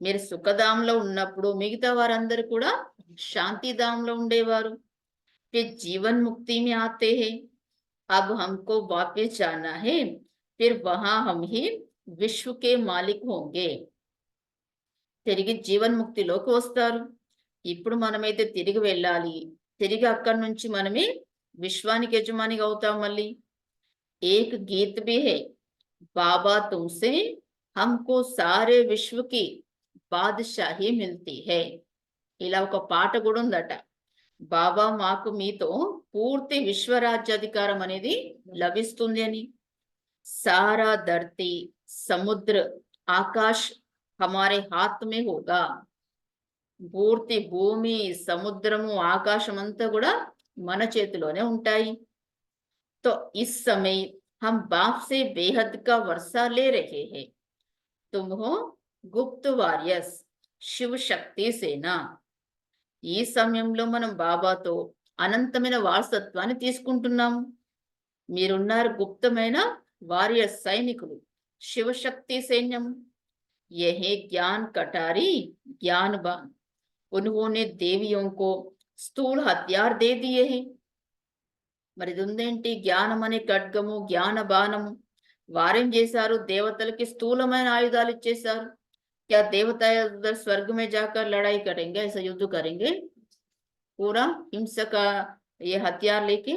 మీరు సుఖధాంలో ఉన్నప్పుడు మిగతా వారందరూ కూడా శాంతిధాంలో ఉండేవారు. फिर जीवन मुक्ति में आते हैं। अब हमको वापस जाना है, फिर वहां हम ही विश्व के मालिक होंगे। తిరిగి జీవన్ముక్తిలోకి వస్తారు. ఇప్పుడు మనమైతే తిరిగి వెళ్ళాలి. తిరిగి అక్కడి నుంచి మనమే విశ్వానికి యజమానిగా అవుతాం మళ్ళీ. एक गीत भी है, बाबा तुमसे हमको सारे विश्व की బాద్షాహి మిల్తీ హై. ఇలా ఒక పాట కూడా ఉందట. బాబా మాకు మీతో పూర్తి విశ్వరాజ్యాధికారం అనేది లభిస్తుంది అని. సారా ధర్తీ సముద్ర ఆకాశ్ హమారే హాత్ మే హోగా. పూర్తి భూమి సముద్రము ఆకాశం అంతా కూడా మన చేతిలోనే ఉంటాయి. तो इस समय हम बाप से बेहद का वर्षा ले रहे हैं. तुम हो गुप्त वारियर्स, శివ శక్తి సేన. ఈ సమయంలో మనం బాబాతో అనంతమైన వారసత్వాన్ని తీసుకుంటున్నాము. మీరున్నారు గుప్తమైన వారియర్స్, సైనికులు, శివశక్తి సైన్యం. యహే జ్ఞాన్ కటారి జ్ఞానబాన్. उन्होंने देवियों को స్థూల హత్యార్ దే దియే హై. మరి ఇది ఉందేంటి? జ్ఞానం అనే ఖడ్గము, జ్ఞాన బాణము. వారేం చేశారు? దేవతలకి స్థూలమైన ఆయుధాలు ఇచ్చేశారు. क्या देवता उधर स्वर्ग में जाकर लड़ाई करेंगे, ऐसा युद्ध करेंगे? पूरा हिंसा का ये हथियार लेके.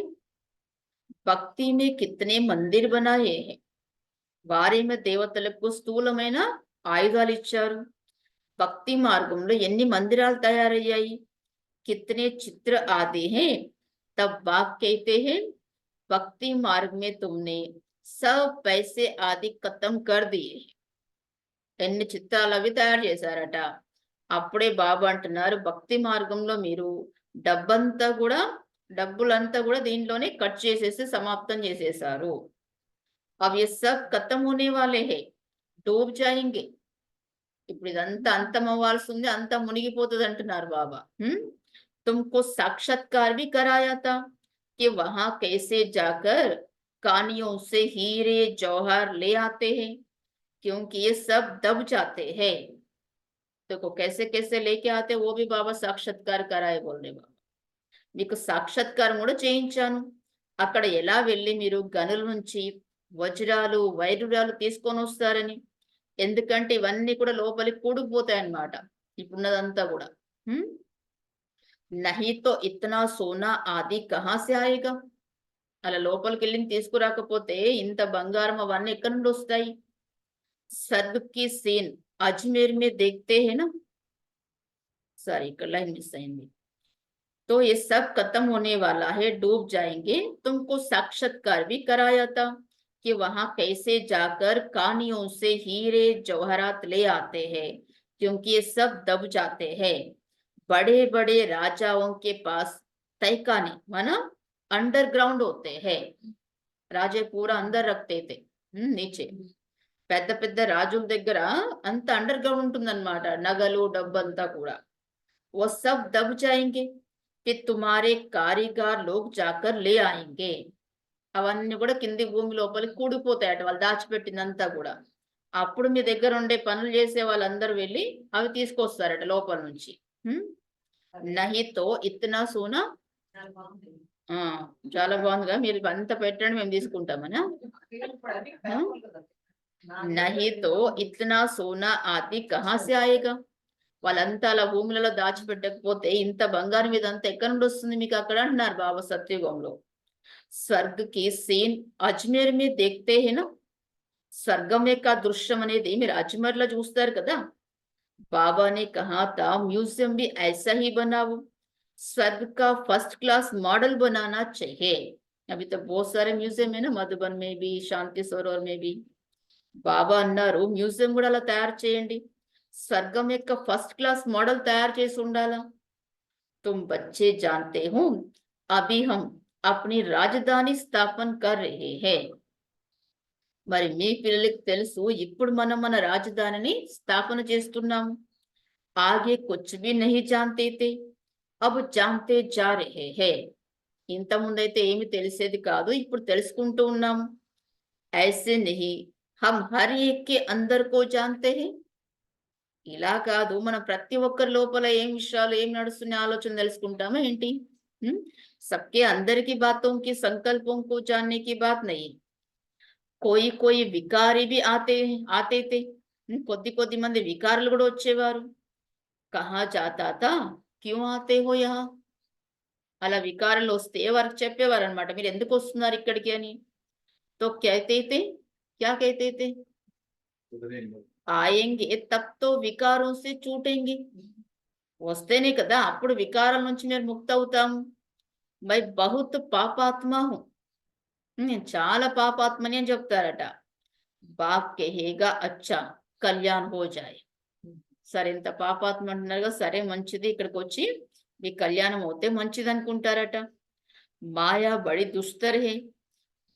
భక్తి में कितने मंदिर बनाए हैं. వారేమే దేవతలకు స్థూలమైన ఆయుధాలు ఇచ్చారు. భక్తి మార్గంలో ఎన్ని మందిరాలు తయారయ్యాయి. कितने चित्र आते हैं. तब बाप कहते हैं भक्ति मार्ग में तुमने सब पैसे आदि खत्म कर दिए. ఎన్ని చిత్రాలు అవి తయారు చేశారట. అప్పుడే బాబా అంటున్నారు భక్తి మార్గంలో మీరు డబ్బులంతా కూడా దీంట్లోనే కట్ చేసేసి సమాప్తం చేసేశారు. అవి సబ్ ఖతం హోనే వాలే హై, డూబ్ జాయింగే. ఇప్పుడు ఇదంతా అంతం అవ్వాల్సి ఉంది, అంతా మునిగిపోతుంది అంటున్నారు బాబా. तुमको साक्षात्कार भी कराया था कि वहां कैसे जाकर कानियों से हीरे जौहर ले आते हैं, क्योंकि ये सब दब जाते हैं. देखो कैसे कैसे लेके आते, वो भी बाबा साक्षात्कार कराए बोलने बाबा. మీకు సాక్షాత్కారం కూడా చేయించాను. అక్కడ ఎలా వెళ్ళి మీరు గనుల నుంచి వజ్రాలు వైడూర్యాలు తీసుకొని వస్తారని. ఎందుకంటే ఇవన్నీ కూడా లోపలికి కూడుకుపోతాయి అన్నమాట ఇప్పుడున్నదంతా కూడా. नहीं तो इतना सोना आदि कहां से आएगा. అలా లోపలికి వెళ్ళి తీసుకురాకపోతే ఇంత బంగారం అవన్నీ ఎక్కడి నుండి వస్తాయి. स्वर्ग की सीन अजमेर में देखते हैं ना. सॉरी ఇక్కడ లైన్ మిస్ అయింది. तो ये सब खत्म होने वाला है, डूब जाएंगे. तुमको साक्षात्कार भी कराया था कि वहां कैसे जाकर कानियों से हीरे जवाहरात ले आते हैं, क्योंकि ये सब दब जाते हैं. बड़े बड़े राजाओं के पास तैकाने माना अंडरग्राउंड होते हैं. राजे पूरा अंदर रखते थे, नीचे. పెద్ద పెద్ద రాజుల దగ్గర అంత అండర్ గ్రౌండ్ ఉంటుందన్నమాట, నగలు డబ్బంతా కూడా. वो सब दब जाएंगे, फिर तुम्हारे कारीगर लोग जाकर ले आएंगे. అవన్నీ కూడా కింది భూమి లోపలికి కూడిపోతాయట, వాళ్ళు దాచిపెట్టిందంతా కూడా. అప్పుడు మీ దగ్గర ఉండే పనులు చేసే వాళ్ళందరూ వెళ్ళి అవి తీసుకొస్తారట లోపల నుంచి. నహి తో ఇత్నా సోనా. చాలా బాగుందిగా, మీరు అంత పెట్టండి మేము తీసుకుంటామనా. నహి తో ఇత్నా సోనా ఆది కహా సే ఆయేగా. వాళ్ళంతా అలా భూములలో దాచిపెట్టకపోతే ఇంత బంగారం ఇదంతా ఎక్కడి నుండి వస్తుంది మీకు అక్కడ అంటున్నారు బాబా సత్యుగంలో. స్వర్గ్ కి సీన్ అజ్మేర్ మీద దేఖ్తే హే నా. స్వర్గం యొక్క దృశ్యం అనేది మీరు అజ్మేర్ లో చూస్తారు కదా. बाबा ने कहा था म्यूजियम भी ऐसा ही बनाओ, स्वर्ग का फर्स्ट क्लास मॉडल बनाना चाहिए. अभी तो बहुत सारे म्यूजियम है ना, मधुबन में भी, शांति सरोवर में भी. బాబా అన్నారు మ్యూజియం కూడా అలా తయారు చేయండి, స్వర్గం యొక్క ఫస్ట్ క్లాస్ మోడల్ తయారు చేసి ఉండాలా. तुम बच्चे जानते हो अभी हम अपनी राजधानी स्थापन कर रहे हैं. మరి మీ పిల్లలకి తెలుసు ఇప్పుడు మనం మన రాజధానిని స్థాపన చేస్తున్నాము. ఆగే కుచ్ భీ నహీ జాన్తే తే, అబ్ జాన్తే జా రహే హై. ఇంత ముందైతే ఏమి తెలిసేది కాదు, ఇప్పుడు తెలుసుకుంటూ ఉన్నాము. ఐసే నహీ హమ్ హర్ ఏక్ కే అందర్ కో జాన్తే హై. ఇలా కాదు, మనం ప్రతి ఒక్కరి లోపల ఏం విషయాలు ఏం నడుస్తున్న ఆలోచన తెలుసుకుంటామా ఏంటి. सबके अंदर की बातों की संकल्पों को जानने की बात नहीं। कोई कोई विकारी भी आते थे। కొద్ది కొద్ది మంది వికారులు కూడా వచ్చేవారు. కహా జాతా థా, క్యూ ఆతే హో యహా. అలా వికారులు వస్తే వారికి చెప్పేవారు అనమాట, మీరు ఎందుకు వస్తున్నారు ఇక్కడికి అని. తో कहते थे, क्या कहते थे, ఆయేంగే తబ్ తో వికారోं से छूटेंगे. వస్తేనే కదా అప్పుడు వికారాల నుంచి మేము ముక్తి అవుతాము. మై బహుత్ పాపాత్మ హూ, నేను చాలా పాపాత్మని అని చెప్తారట. బాప్ కహేగా అచ్చా కళ్యాణ్ హో జాయ్. సరే ఇంత పాపాత్మ అంటున్నారుగా, సరే మంచిది, ఇక్కడికి వచ్చి మీ కళ్యాణం అవుతే మంచిది అనుకుంటారట. మాయా బడి దుస్తర్ హే.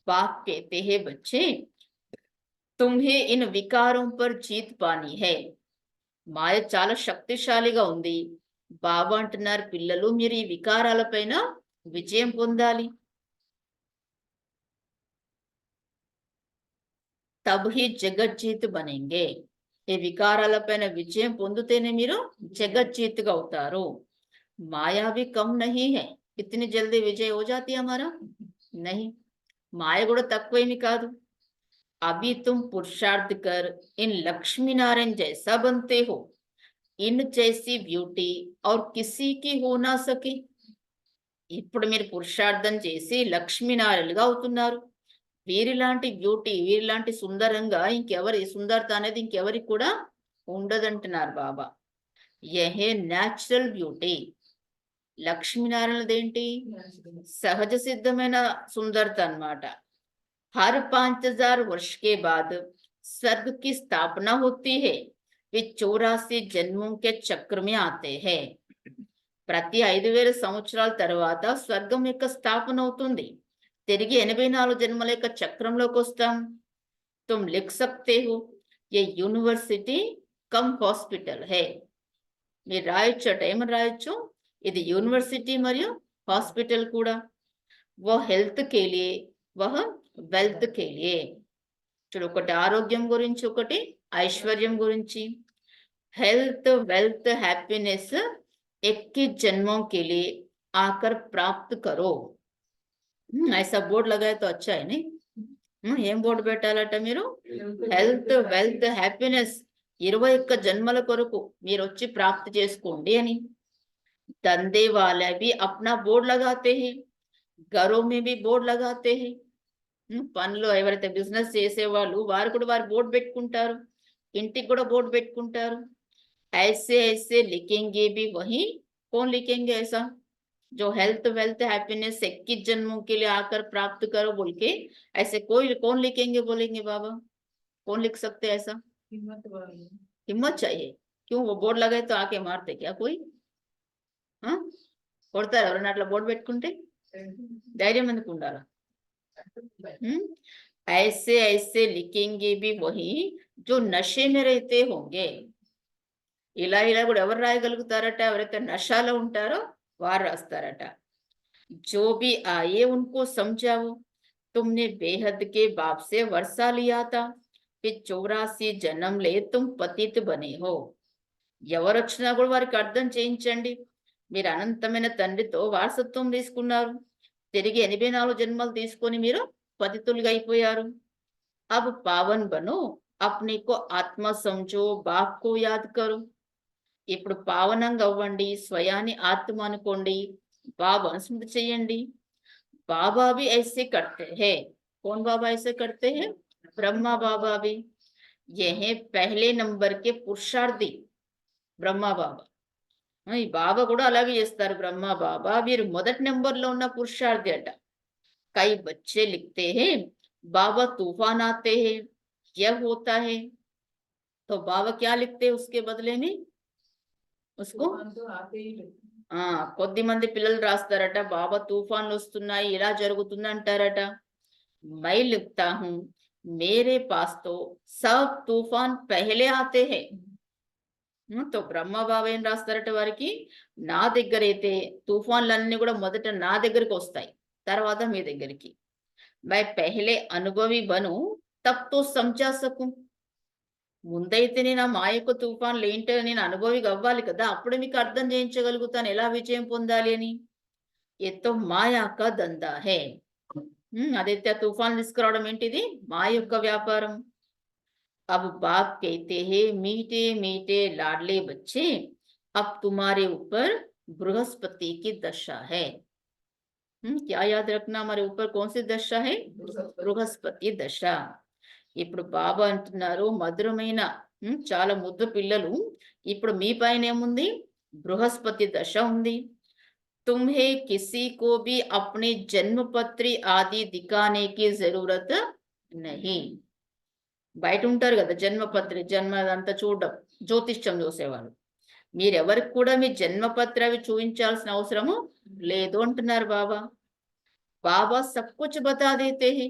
బాప్ कहते हैं बच्चे, तुम्हें इन विकारों पर जीत पानी है. మాయ చాలా శక్తిశాలిగా ఉంది. బాబా అంటున్నారు, పిల్లలు మీరు ఈ వికారాలపైన విజయం పొందాలి. తబ్ హీ జగజ్జీత్ బనేంగే. ఈ వికారాలపైన విజయం పొందితేనే మీరు జగజ్జీత్గా అవుతారు. మాయా भी कम नहीं है, इतनी जल्दी विजय हो जाती है हमारा नहीं. మాయ కూడా తక్కువేమి కాదు. अभी तुम पुरुषार्थ कर इन लक्ष्मी नारायण जैसा बनते हो. इन जैसी ब्यूटी और किसी की हो ना सके. ఇప్పుడు మీరు పురుషార్థం చేసి లక్ష్మీనారాయణులుగా అవుతున్నారు. వీరిలాంటి బ్యూటీ, వీరిలాంటి సుందరంగా ఇంకెవరి సుందరత అనేది ఇంకెవరికి కూడా ఉండదంటున్నారు బాబా. యహే న్యాచురల్ బ్యూటీ. లక్ష్మీనారాయణదేంటి, సహజ సిద్ధమైన సుందరత అన్నమాట. हर 5000 वर्ष के बाद स्वर्ग की स्थापना होती है. वे 84 जन्मों के चक्र में आते हैं. ప్రతి 5000 సంవత్సరాల తర్వాత స్వర్గం యొక్క స్థాపన అవుతుంది. తిరిగి 84 జన్మల యొక్క చక్రంలోకి వస్తాం. తుమ్ లిఖ్ సక్తే హో, ये యూనివర్సిటీ కమ్ హాస్పిటల్ హై. మీరు రాయొచ్చట, ఏమని రాయొచ్చు, ఇది యూనివర్సిటీ మరియు హాస్పిటల్ కూడా. वो हेल्थ के लिए, वह వెల్త్ కే లియే. చూడు, ఒకటి ఆరోగ్యం గురించి, ఒకటి ఐశ్వర్యం గురించి. हेल्थ वेल्थ हैप्पीनेस 21 जन्मों के लिए आकर प्राप्त करो. ऐसा बोर्ड लगाए तो अच्छा है नहीं. ఏం బోర్డు పెట్టాలట మీరు, హెల్త్ వెల్త్ హ్యాపీనెస్ 21 జన్మల కొరకు మీరు వచ్చి ప్రాప్తి చేసుకోండి అని. దందే వాలే भी अपना बोर्ड लगाते हैं, घरों में भी बोर्ड लगाते हैं. పనులు ఎవరైతే బిజినెస్ చేసేవాళ్ళు వారు కూడా వారు బోర్డు పెట్టుకుంటారు, ఇంటికి కూడా బోర్డు పెట్టుకుంటారు. ऐसे ऐसे लिखेंगे भी वही. कौन लिखेंगे ऐसा, जो हेल्थ वेल्थ हैप्पीनेस 21 जन्मों के लिए आकर प्राप्त करो बोल के, ऐसे कोई कौन लिखेंगे बोलेंगे बाबा, कौन लिख सकते हैं ऐसा. हिम्मत चाहिए. क्यों, वो बोर्ड लगाए तो आके मारते क्या कोई, కొడతారు ఎవరైనా అట్లా బోర్డు పెట్టుకుంటే? ధైర్యం ఎందుకు ఉండాలా. ऐसे ऐसे लिखेंगे भी वही जो नशे में रहते होंगे. ఇలా ఇలా కూడా ఎవరు రాయగలుగుతారట, ఎవరైతే నషాలో ఉంటారో వారు రాస్తారట. जो भी आए उनको समझाओ, तुमने बेहद के बाप से वर्षा लिया था, फिर 84 जन्म ले तुम पतित बने हो. ఎవరు వచ్చినా కూడా వారికి అర్థం చేయించండి, మీరు అనంతమైన తండ్రితో వారసత్వం తీసుకున్నారు, తిరిగి 84 జన్మలు తీసుకొని మీరు పతితులుగా అయిపోయారు. अब पावन बनो, अपने को आत्मा समझो, बाप को याद करो. ఇప్పుడు పావనంగా అవ్వండి, స్వయాన్ని ఆత్మ అనుకోండి, బాబాను స్మృతి చేయండి. బాబా भी ऐसे करते हैं. कौन बाबा ऐसे करते हैं, ब्रह्मा बाबा भी. यह पहले नंबर के पुरुषार्थी బ్రహ్మా బాబా. ఈ బాబా కూడా అలాగే చేస్తారు. బ్రహ్మా బాబా వీరు మొదటి నెంబర్లో ఉన్న పురుషార్థి అట. कई बच्चे लिखते हैं बाबा तूफान आते हैं, यह होता है. तो बाबा क्या लिखते हैं उसके बदले में, उसको కొద్ది మంది పిల్లలు రాస్తారట, బాబా తుఫాన్లు వస్తున్నాయి, ఇలా జరుగుతుంది అంటారట. मैं लिखता हूँ मेरे पास तो सब तूफान पहले आते हैं. తో బ్రహ్మ బాబా ఏం రాస్తారట వారికి, నా దగ్గర అయితే తుఫాన్లన్నీ కూడా మొదట నా దగ్గరికి వస్తాయి, తర్వాత మీ దగ్గరికి. मैं पहले अनुभवी बनूं तब तो समझा सकूं. ముందైతే నేను ఆ మాయకు తుఫాన్లు ఏంటో నేను అనుభవిగా అవ్వాలి కదా, అప్పుడు మీకు అర్థం చేయించగలుగుతాను ఎలా విజయం పొందాలి అని. ये तो మాయా కా దందా హై. ఆదిత్య తుఫాన్ తీసుకురావడం ఏంటిది? మాయ యొక్క వ్యాపారం. अब बाप कहते हैं मीठे मीठे लाडले बच्चे, अब तुम्हारे ऊपर बृहस्पति की दशा है. क्या याद रखना, हमारे ऊपर कौन सी दशा है? బృహస్పతి దశ. ఇప్పుడు బాబా అంటున్నారు మధురమైన చాలా ముద్దు పిల్లలు, ఇప్పుడు మీ పైన ఏముంది? బృహస్పతి దశ ఉంది. तुम्हें किसी को भी अपनी जन्मपत्री आदि दिखाने की जरूरत नहीं. బయట ఉంటారు కదా జన్మపత్రి, జన్మ అంతా చూడడం, జ్యోతిష్యం చూసేవాళ్ళు. మీరెవరికి కూడా మీ జన్మపత్ర అవి చూపించాల్సిన అవసరము లేదు అంటున్నారు బాబా. బాబా సబ్ కుచ్ బతా దేతే హై.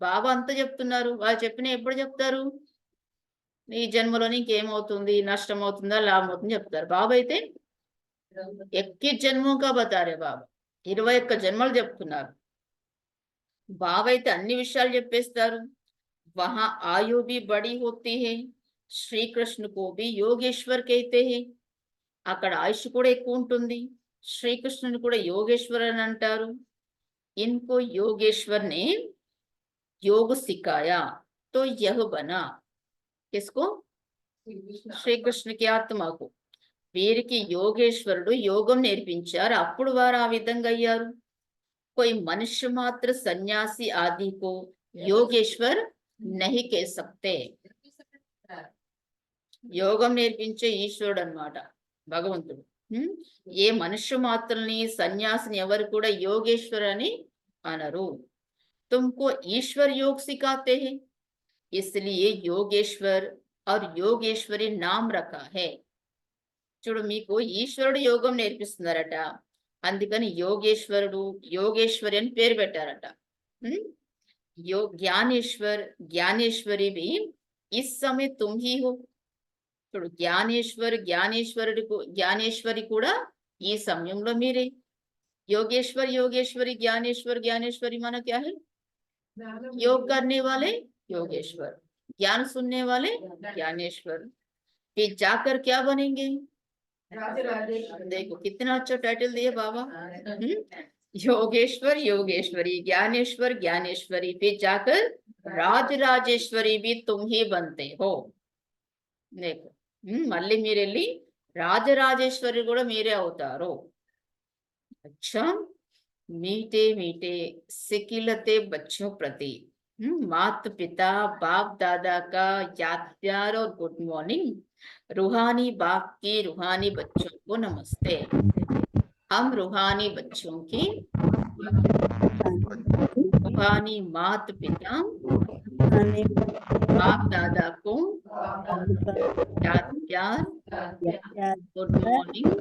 బాబా అంతా చెప్తున్నారు. వాళ్ళు చెప్పిన ఎప్పుడు చెప్తారు? ఈ జన్మలో నీకేమవుతుంది, నష్టం అవుతుందా, లాభం అవుతుందా చెప్తారు. బాబా అయితే 21 జన్మం కా బతారే బాబా. 21 జన్మలు చెప్తున్నారు. బాబా అయితే అన్ని విషయాలు చెప్పేస్తారు. वहां आयु भी बड़ी होती है. श्री कृष्ण को भी योगेश्वर कहते हैं. అక్కడ ఆయుష్ కూడా ఎక్కువ ఉంటుంది. శ్రీకృష్ణుని కూడా యోగేశ్వర్ అని అంటారు. इनको योगेश्वर ने योग सिखाया तो यह बना. किसको? శ్రీకృష్ణ కి ఆత్మకు. వీరికి యోగేశ్వరుడు యోగం నేర్పించారు, అప్పుడు వారు ఆ విధంగా అయ్యారు. कोई मनुष्य मात्र सन्यासी आदि को योगेश्वर नहीं कह सकते. యోగం నేర్పించే ఈశ్వరుడు అన్నమాట భగవంతుడు. ఏ మనుష్య మాత్రల్ని, సన్యాసిని ఎవరు కూడా యోగేశ్వర్ అని అనరు. तुमको ईश्वर योग सिखाते हैं, इसलिए योगेश्वर और योगेश्वरी नाम रखा है. చూడు, మీకు ఈశ్వరుడు యోగం నేర్పిస్తున్నారట, అందుకని యోగేశ్వరుడు, యోగేశ్వరి అని పేరు పెట్టారట. ज्ञानेश्वर ज्ञानेश्वरी भी इस समय तुम ही हो. చూడు, జ్ఞానేశ్వర్ జ్ఞానేశ్వరి కూడా ఈ సమయంలో మీరే. योगेश्वर योगेश्वरी ज्ञानेश्वर ज्ञानेश्वरी माना क्या है? योग करने वाले योगेश्वर, ज्ञान सुनने वाले ज्ञानेश्वर. फिर जाकर क्या बनेंगे? देखो कितना अच्छा टाइटल दिया बाबा. योगेश्वर योगेश्वरी ज्ञानेश्वर ज्ञानेश्वरी, फिर जाकर राजराजेश्वरी भी तुम ही बनते हो. देखो మళ్ళీ మీరు వెళ్ళి రాజరాజేశ్వరి కూడా మీరే అవుతారు. अच्छा, मीठे मीठे सिकिलते बच्चों प्रति माता पिता बाप दादा का याद प्यार और गुड मॉर्निंग. रूहानी बाप की रूहानी बच्चों को नमस्ते. हम रूहानी बच्चों की रूहानी माता पिता बाप दादा को याद प्यार, गुड मॉर्निंग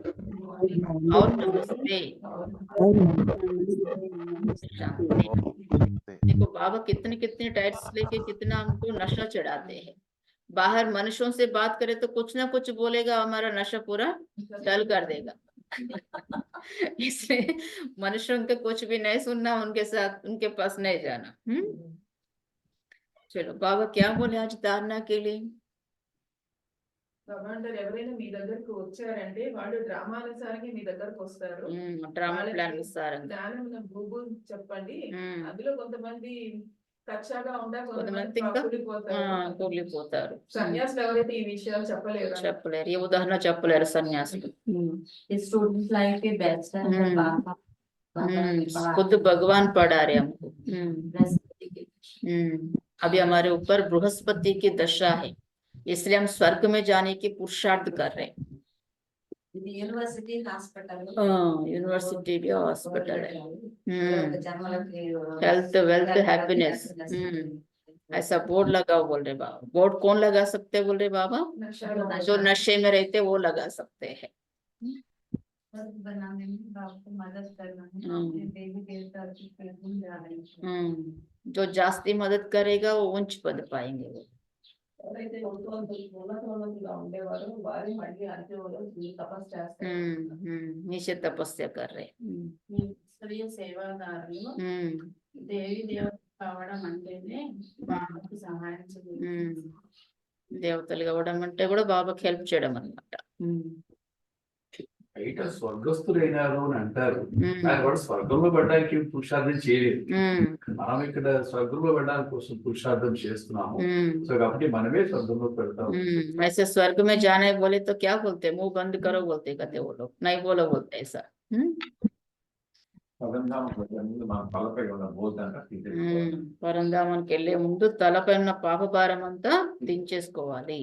और नमस्ते. शांति. देखो बाबा कितने कितने टाइट्स लेके कितना हमको नशा चढ़ाते हैं. बाहर मनुष्यों से बात करे तो कुछ ना कुछ बोलेगा, हमारा नशा पूरा डल कर देगा. इसलिए मनुष्यों के कुछ भी नहीं सुनना, उनके साथ उनके पास नहीं जाना. चलो बाबा क्या बोले आज धारणा के लिए? కమాండర్ ఎవరైనా మీ దగ్గరకు వచ్చారంటే వాళ్ళు డ్రామానుసారంగా మీ దగ్గరకు వస్తారు. డ్రామా ప్లాన్ అనుసారంగా జ్ఞానం భూభూ చెప్పండి. అందులో కొంతమంది కచ్చాగా కొంతమంది ఇంకా కూలిపోతారు. సన్యాసులు ఎవరైతే ఈ విషయాలు చెప్పలేరు, ఈ ఉదాహరణ చెప్పలేరు సన్యాసులు. स्टूडेंट लाइफ के बेस्ट है खुद भगवान पढ़ा रहे हमको. अभी हमारे ऊपर बृहस्पति की दशा है, इसलिए हम स्वर्ग में जाने की पुरुषार्थ कर रहे हैं. यूनिवर्सिटी हॉस्पिटल, यूनिवर्सिटी भी हॉस्पिटल है. हेल्थ वेल्थ हैप्पीनेस, ऐसा बोर्ड लगाओ बोल रहे बाबा. बोर्ड कौन लगा सकते बोल रहे बाबा? जो नशे में रहते वो लगा सकते हैं. बनाने में आपको मदद करना है. देवी देवता की पूजन जा रहे हैं. जो जास्ती मदद करेगा वो उच्च पद पाएंगे. ఎవరైతే ఉన్నతోన్నతులుగా ఉండేవారు వారి మళ్ళీ అంత్యవలో తపస్సు చేస్తారు. नीचे तपस्या कर रहे. స్త్రీయ సేవాదారులు దేవి దేవత కావడం అంటేనే బాబాకి సహాయం చేయడం. దేవతలు కావడం అంటే కూడా బాబాకి హెల్ప్ చేయడం అన్నమాట. బయట స్వర్గస్థులైనారు అని అంటారు. ఉమ్, ఆయన కూడా స్వర్గంలో పడడానికి పురుషార్థం చేయలేదు. ఉమ్, మనం ఇక్కడ స్వర్గంలో పడడానికి కోసం పురుషార్థం చేస్తున్నాము. ఉమ్, సో కాబట్టి మనమే స్వర్గంలో పెడతాం. ऐसे स्वर्ग में जाने बोले तो क्या बोलते, मुंह बंद करो बोलते कहते वो लोग, नहीं बोलो बोलते ऐसा। మన తలపై ఉన్న బోధన తీసేసుకోవాలి. పరంధామానికి వెళ్ళే ముందు తలపై ఉన్న పాపభారం అంతా దించేసుకోవాలి.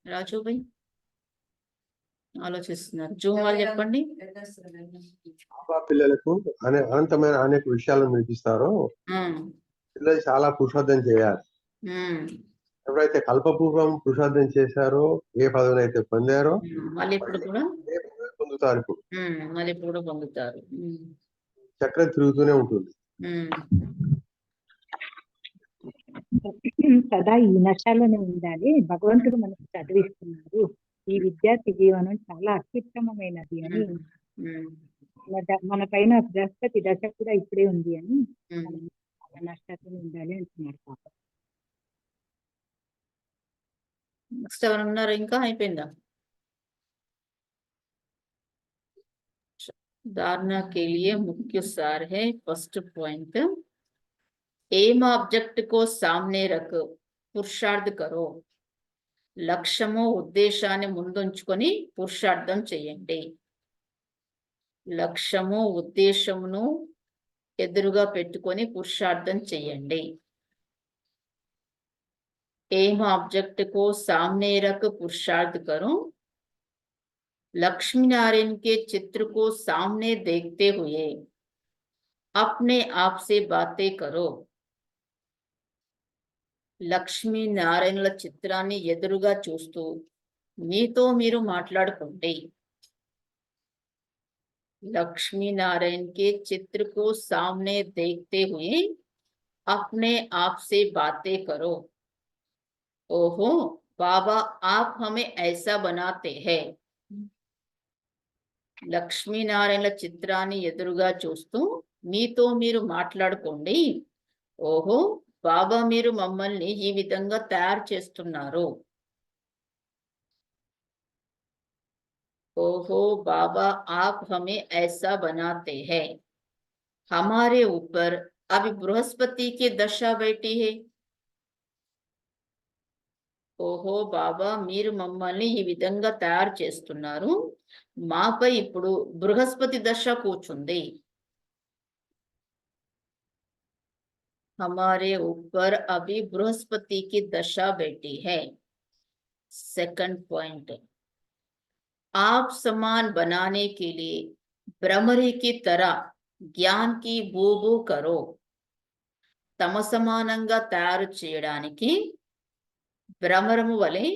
రాజు భాయ్ ఆలోచిస్తున్నారు. జూమ్ వాళ్ళు చెప్పండి. బాబా పిల్లలకు అనంతమైన అనేక విషయాలను నేర్పిస్తారో పిల్లలు చాలా పురుషార్థం చేయాలి. ఎవరైతే కల్పపూర్వం పురుషార్థం చేశారో, ఏ పదవిని అయితే పొందారో మళ్ళీ ఇప్పుడు కూడా ఏ పదవి పొందుతారు. ఇప్పుడు మళ్ళీ ఇప్పుడు కూడా పొందుతారు. చక్రం తిరుగుతూనే ఉంటుంది. సదా ఈ నశాలోనే ఉండాలి. భగవంతుడు మనకు చదివిస్తున్నారు. ఈ విద్యార్థి జీవనం చాలా అత్యుత్తమమైనది అని, మన పైన బృహస్పతి దశ కూడా ఇప్పుడే ఉంది అని నష్టాన్ని ఉండాలి అంటున్నారు. పాప నెక్స్ట్ ఎవరు ఉన్నారు? ఇంకా అయిపోయిందా? धारणा के लिए मुख्य सार है फर्स्ट पॉइंट, एम ऑब्जेक्ट को सामने रख పురుషార్థ करो. లక్ష్యము ఉద్దేశాన్ని ముందుంచుకొని పురుషార్థం చేయండి. లక్ష్యము ఉద్దేశమును ఎదురుగా పెట్టుకొని పురుషార్థం చేయండి. एम ऑब्जेक्ट को सामने रख पुरुषार्थ करो. लक्ष्मी नारायण के चित्र को सामने देखते हुए अपने आप से बातें करो. లక్ష్మీ నారాయణుల చిత్రాన్ని ఎదురుగా చూస్తూ మీతో మీరు మాట్లాడుకోండి. लक्ष्मी नारायण के चित्र को सामने देखते हुए अपने आप से बातें करो. ओहो बाबा आप हमें ऐसा बनाते हैं. లక్ష్మీ నారాయణుల చిత్రాన్ని ఎదురుగా చూస్తూ మీతో మీరు మాట్లాడుకోండి. ఓహో బాబా మీరు మమ్మల్ని ఈ విధంగా తయారు చేస్తున్నారు. ओहो बाबा आप हमें ऐसा बनाते हैं. हमारे ऊपर अभी बृहस्पति की दशा बैठी है. ఓహో బాబా మీరు మమ్మల్ని ఈ విధంగా తయారు చేస్తున్నారు. మాపై ఇప్పుడు బృహస్పతి దశ కూర్చుంది. हमारे ऊपर अभी बृहस्पति की दशा बैठी है. सेकंड पॉइंट, आप समान बनाने के लिए भ्रमरी की तरह ज्ञान की బూబు करो. తమ సమానంగా తయారు చేయడానికి భ్రమరము వలె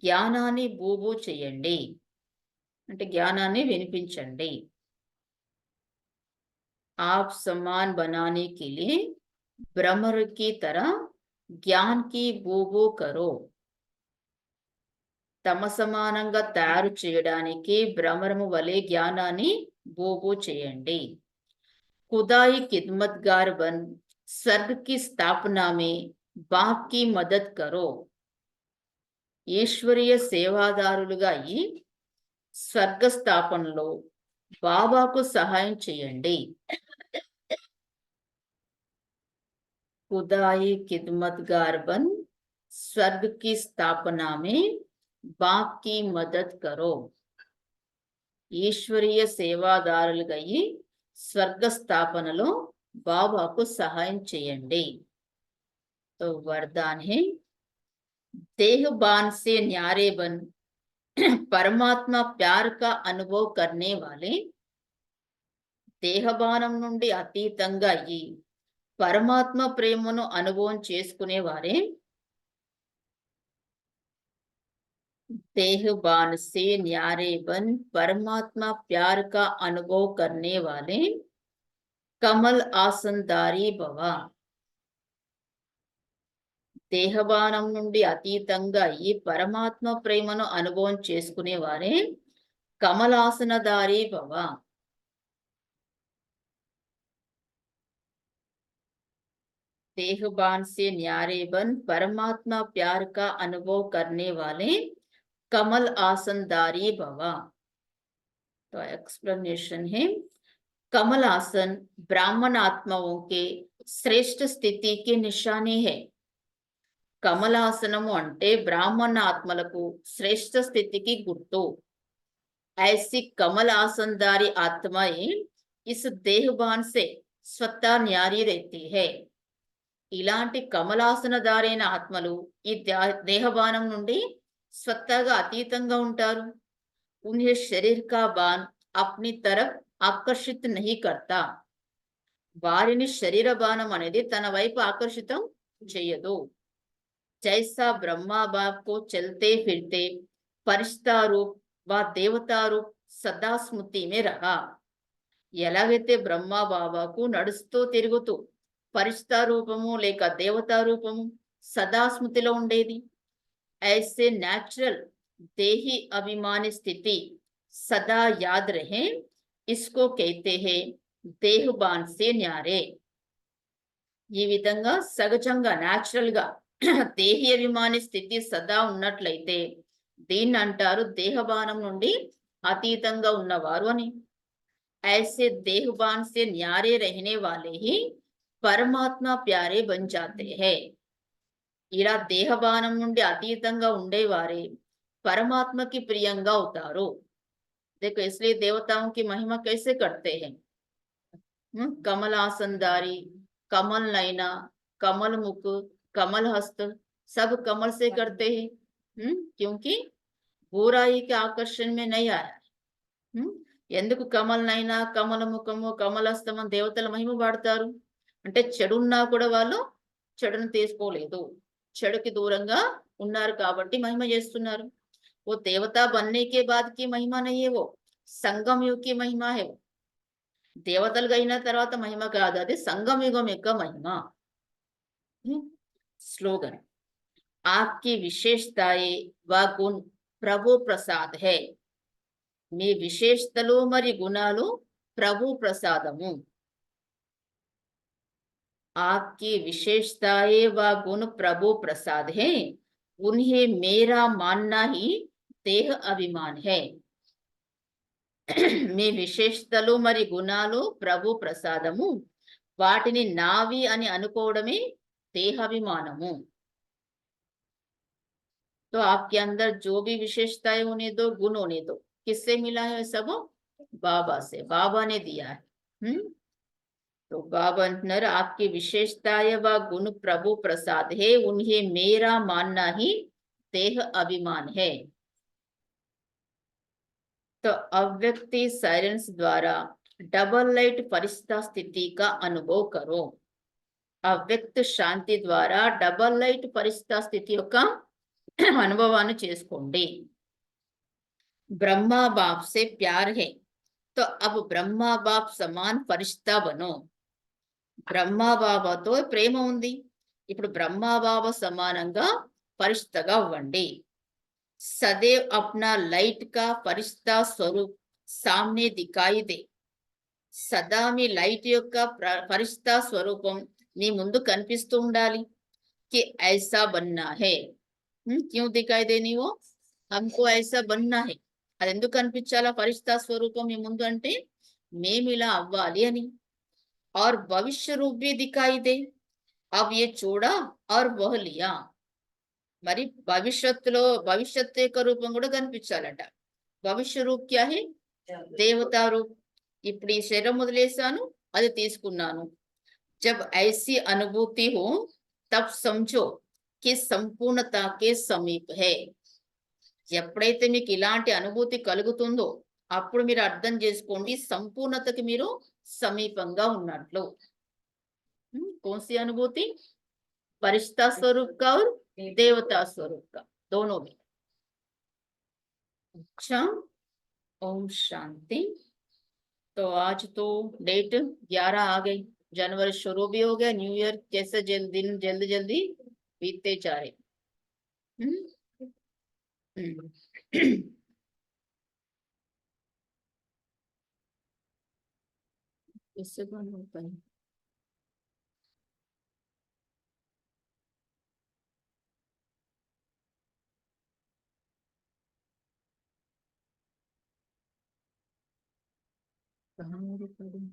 జ్ఞానాన్ని బూబు చేయండి, అంటే జ్ఞానాన్ని వినిపించండి. आप समान बनाने के लिए भ्रमर की तरह ज्ञान की బూబు करो. తమ సమానంగా తయారు చేయడానికి భ్రమరము వలె జ్ఞానాన్ని బూబు చేయండి. खुदाई खिदमतगार बन स्वर्ग की स्थापना में बाप की मदद करो. ఈశ్వరీయ సేవాదారులుగా అయి స్వర్గ స్థాపనలో బాబాకు సహాయం చేయండి. खुदाई खिदमतगार बन स्वर्ग की स्थापना में बाप की मदद करो. ఈశ్వరీయ సేవాదారులుగా అయి స్వర్గ స్థాపనలో బాబాకు సహాయం చేయండి. तो वरदान है, देहबान से न्यारे बन परमात्मा प्यार का अनुभव करने वाले. దేహబానం నుండి అతీతంగా అయ్యి పరమాత్మ ప్రేమను అనుభవం చేసుకునేవారే. देहबान से न्यारे बन परमात्मा प्यार का अनुभव करने वाले कमल आसनदारी भव. దేహబానం నుండి అతీతంగా ఈ పరమాత్మ ప్రేమను అనుభవం చేసుకునేవారే కమలాసనదారి భవ. देहबान से न्यारे बन परमात्मा प्यार का अनुभव करने वाले कमल आसनदारी भवा। तो एक्सप्लेनेशन है, कमल आसन ब्राह्मण आत्माओं के श्रेष्ठ स्थिति की निशानी है। कमलासनము అంటే బ్రాహ్మణ ఆత్మలకు శ్రేష్ఠ స్థితికి గుర్తు। ऐसी कमल आसनदारी आत्माएं इस देहभान से स्वतः न्यारी रहती है। ఇలాంటి కమలాసనదారైన ఆత్మలు ఈ దేహబానం నుండి స్వతహాగా అతీతంగా ఉంటారు। उन्हें शरीर का बाण अपनी तरफ आकर्षित नहीं करता। వారిని శరీర బాణం అనేది తన వైపు ఆకర్షితం చేయదు। जैसा ब्रह्मा बाप को चलते फिरते फरिश्ता रूप व देवता रूप सदा स्मृति में रहा। ఎలాగైతే బ్రహ్మా బాబాకు నడుస్తూ తిరుగుతూ ఫరిష్తా రూపము లేక దేవతా రూపము సదా స్మృతిలో ఉండేది। ऐसे नेचुरल देही अभिमानी स्थिति सदा याद रहे, इसको कहते हैं देहबान से न्यारे। ఈ విధంగా సహజంగా న్యాచురల్ గా దేహి అభిమాని స్థితి సదా ఉన్నట్లయితే దీన్ని అంటారు దేహబానం నుండి అతీతంగా ఉన్నవారు అని। ऐसे देहबान से न्यारे रहने वाले ही परमात्मा प्यारे बन जाते हैं। ఇలా దేహబానం నుండి అతీతంగా ఉండేవారే పరమాత్మకి ప్రియంగా అవుతారు। देखो इसलिए देवताओं की महिमा कैसे करते हैं, कमल आसनदारी, कमल नैना, कमल मुख, कमल हस्त, सब कमल से करते हैं। क्योंकि बुराई के आकर्षण में नहीं आया। ఎందుకు కమలనైనా కమల ముఖము కమలస్తమం దేవతల మహిమ పాడతారు అంటే చెడున్నా కూడా వాళ్ళు చెడును తీసుకోలేదు, చెడుకి దూరంగా ఉన్నారు కాబట్టి మహిమ చేస్తున్నారు। वो देवता बनने के बाद की महिमा नहीं है, वो సంగం యుగ की महिमा है। దేవతలుగా అయిన తర్వాత మహిమ కాదు, అది సంగం యుగం యొక్క మహిమ। स्लोगन, आपकी विशेषताएं व गुण प्रभु प्रसाद है। మీ విశేషతలు మరి గుణాలు ప్రభు ప్రసాదము। आपकी विशेषताएं व गुण प्रभु प्रसाद है, उन्हें मेरा मानना ही देह अभिमान है। మీ విశేషతలు మరి గుణాలు ప్రభు ప్రసాదము, వాటిని నావి అని అనుకోవడమే దేహాభిమానము। तो आपके अंदर जो भी विशेषताएं होने दो, गुण होने दो, किससे मिला है सब? बाबा से, बाबा ने दिया है। तो बाबा नर आपकी विशेषताएं व गुण प्रभु प्रसाद है, उन्हें मेरा मानना ही देह अभिमान है। तो अव्यक्ति साइलेंस द्वारा डबल लाइट फरिश्ता स्थिति का अनुभव करो। अव्यक्त शांति द्वारा डबल लाइट फरिश्ता స్థితి యొక్క అనుభవాన్ని చేసుకోండి। ब्रह्मा बाप से प्यार है, तो अब ब्रह्मा बाप समान फरिश्ता बनो। బ్రహ్మా బాబాతో ప్రేమ ఉంది, ఇప్పుడు బ్రహ్మా బాబా సమానంగా ఫరిష్తాగా అవ్వండి। सदैव अपना लाइट का फरिश्ता स्वरूप सामने दिखाई दे। సదా మీ లైట్ యొక్క ఫరిష్తా స్వరూపం మీ ముందు కనిపిస్తూ ఉండాలి। कि ऐसा बनना है, क्यों दिखाई देनी वो, हमको ऐसा बनना है। అది ఎందుకు కనిపించాలా ఫరిష్తా స్వరూపం మీ ముందు అంటే మేము ఇలా అవ్వాలి అని। और भविष्य रूप भी दिखाई दे, अब ये छोड़ा और वह लिया। మరి భవిష్యత్తులో భవిష్యత్తు యొక్క రూపం కూడా కనిపించాలట। భవిష్య రూప్ క్యా హై, దేవతా రూప్। ఇప్పుడు ఈ శరీరం వదిలేసాను, అది తీసుకున్నాను। जब ऐसी अनुभूति हो तब समझो कि संपूर्णता के समीप है। ఎప్పుడైతే మీకు ఇలాంటి అనుభూతి కలుగుతుందో అప్పుడు మీరు అర్థం చేసుకోండి సంపూర్ణతకి మీరు సమీపంగా ఉన్నట్లు। कौन सी अनुभूति, फरिश्ता स्वरूप का और देवता स्वरूप का, दोनों में। अच्छा, ओम शांति। तो आज तो डेट 11 आ गई, जनवरी शुरू भी हो गया, न्यू ईयर जैसे दिन जल्दी जल्दी बीतते जा रहे। इससे बंद होता है। कहाँ है recording?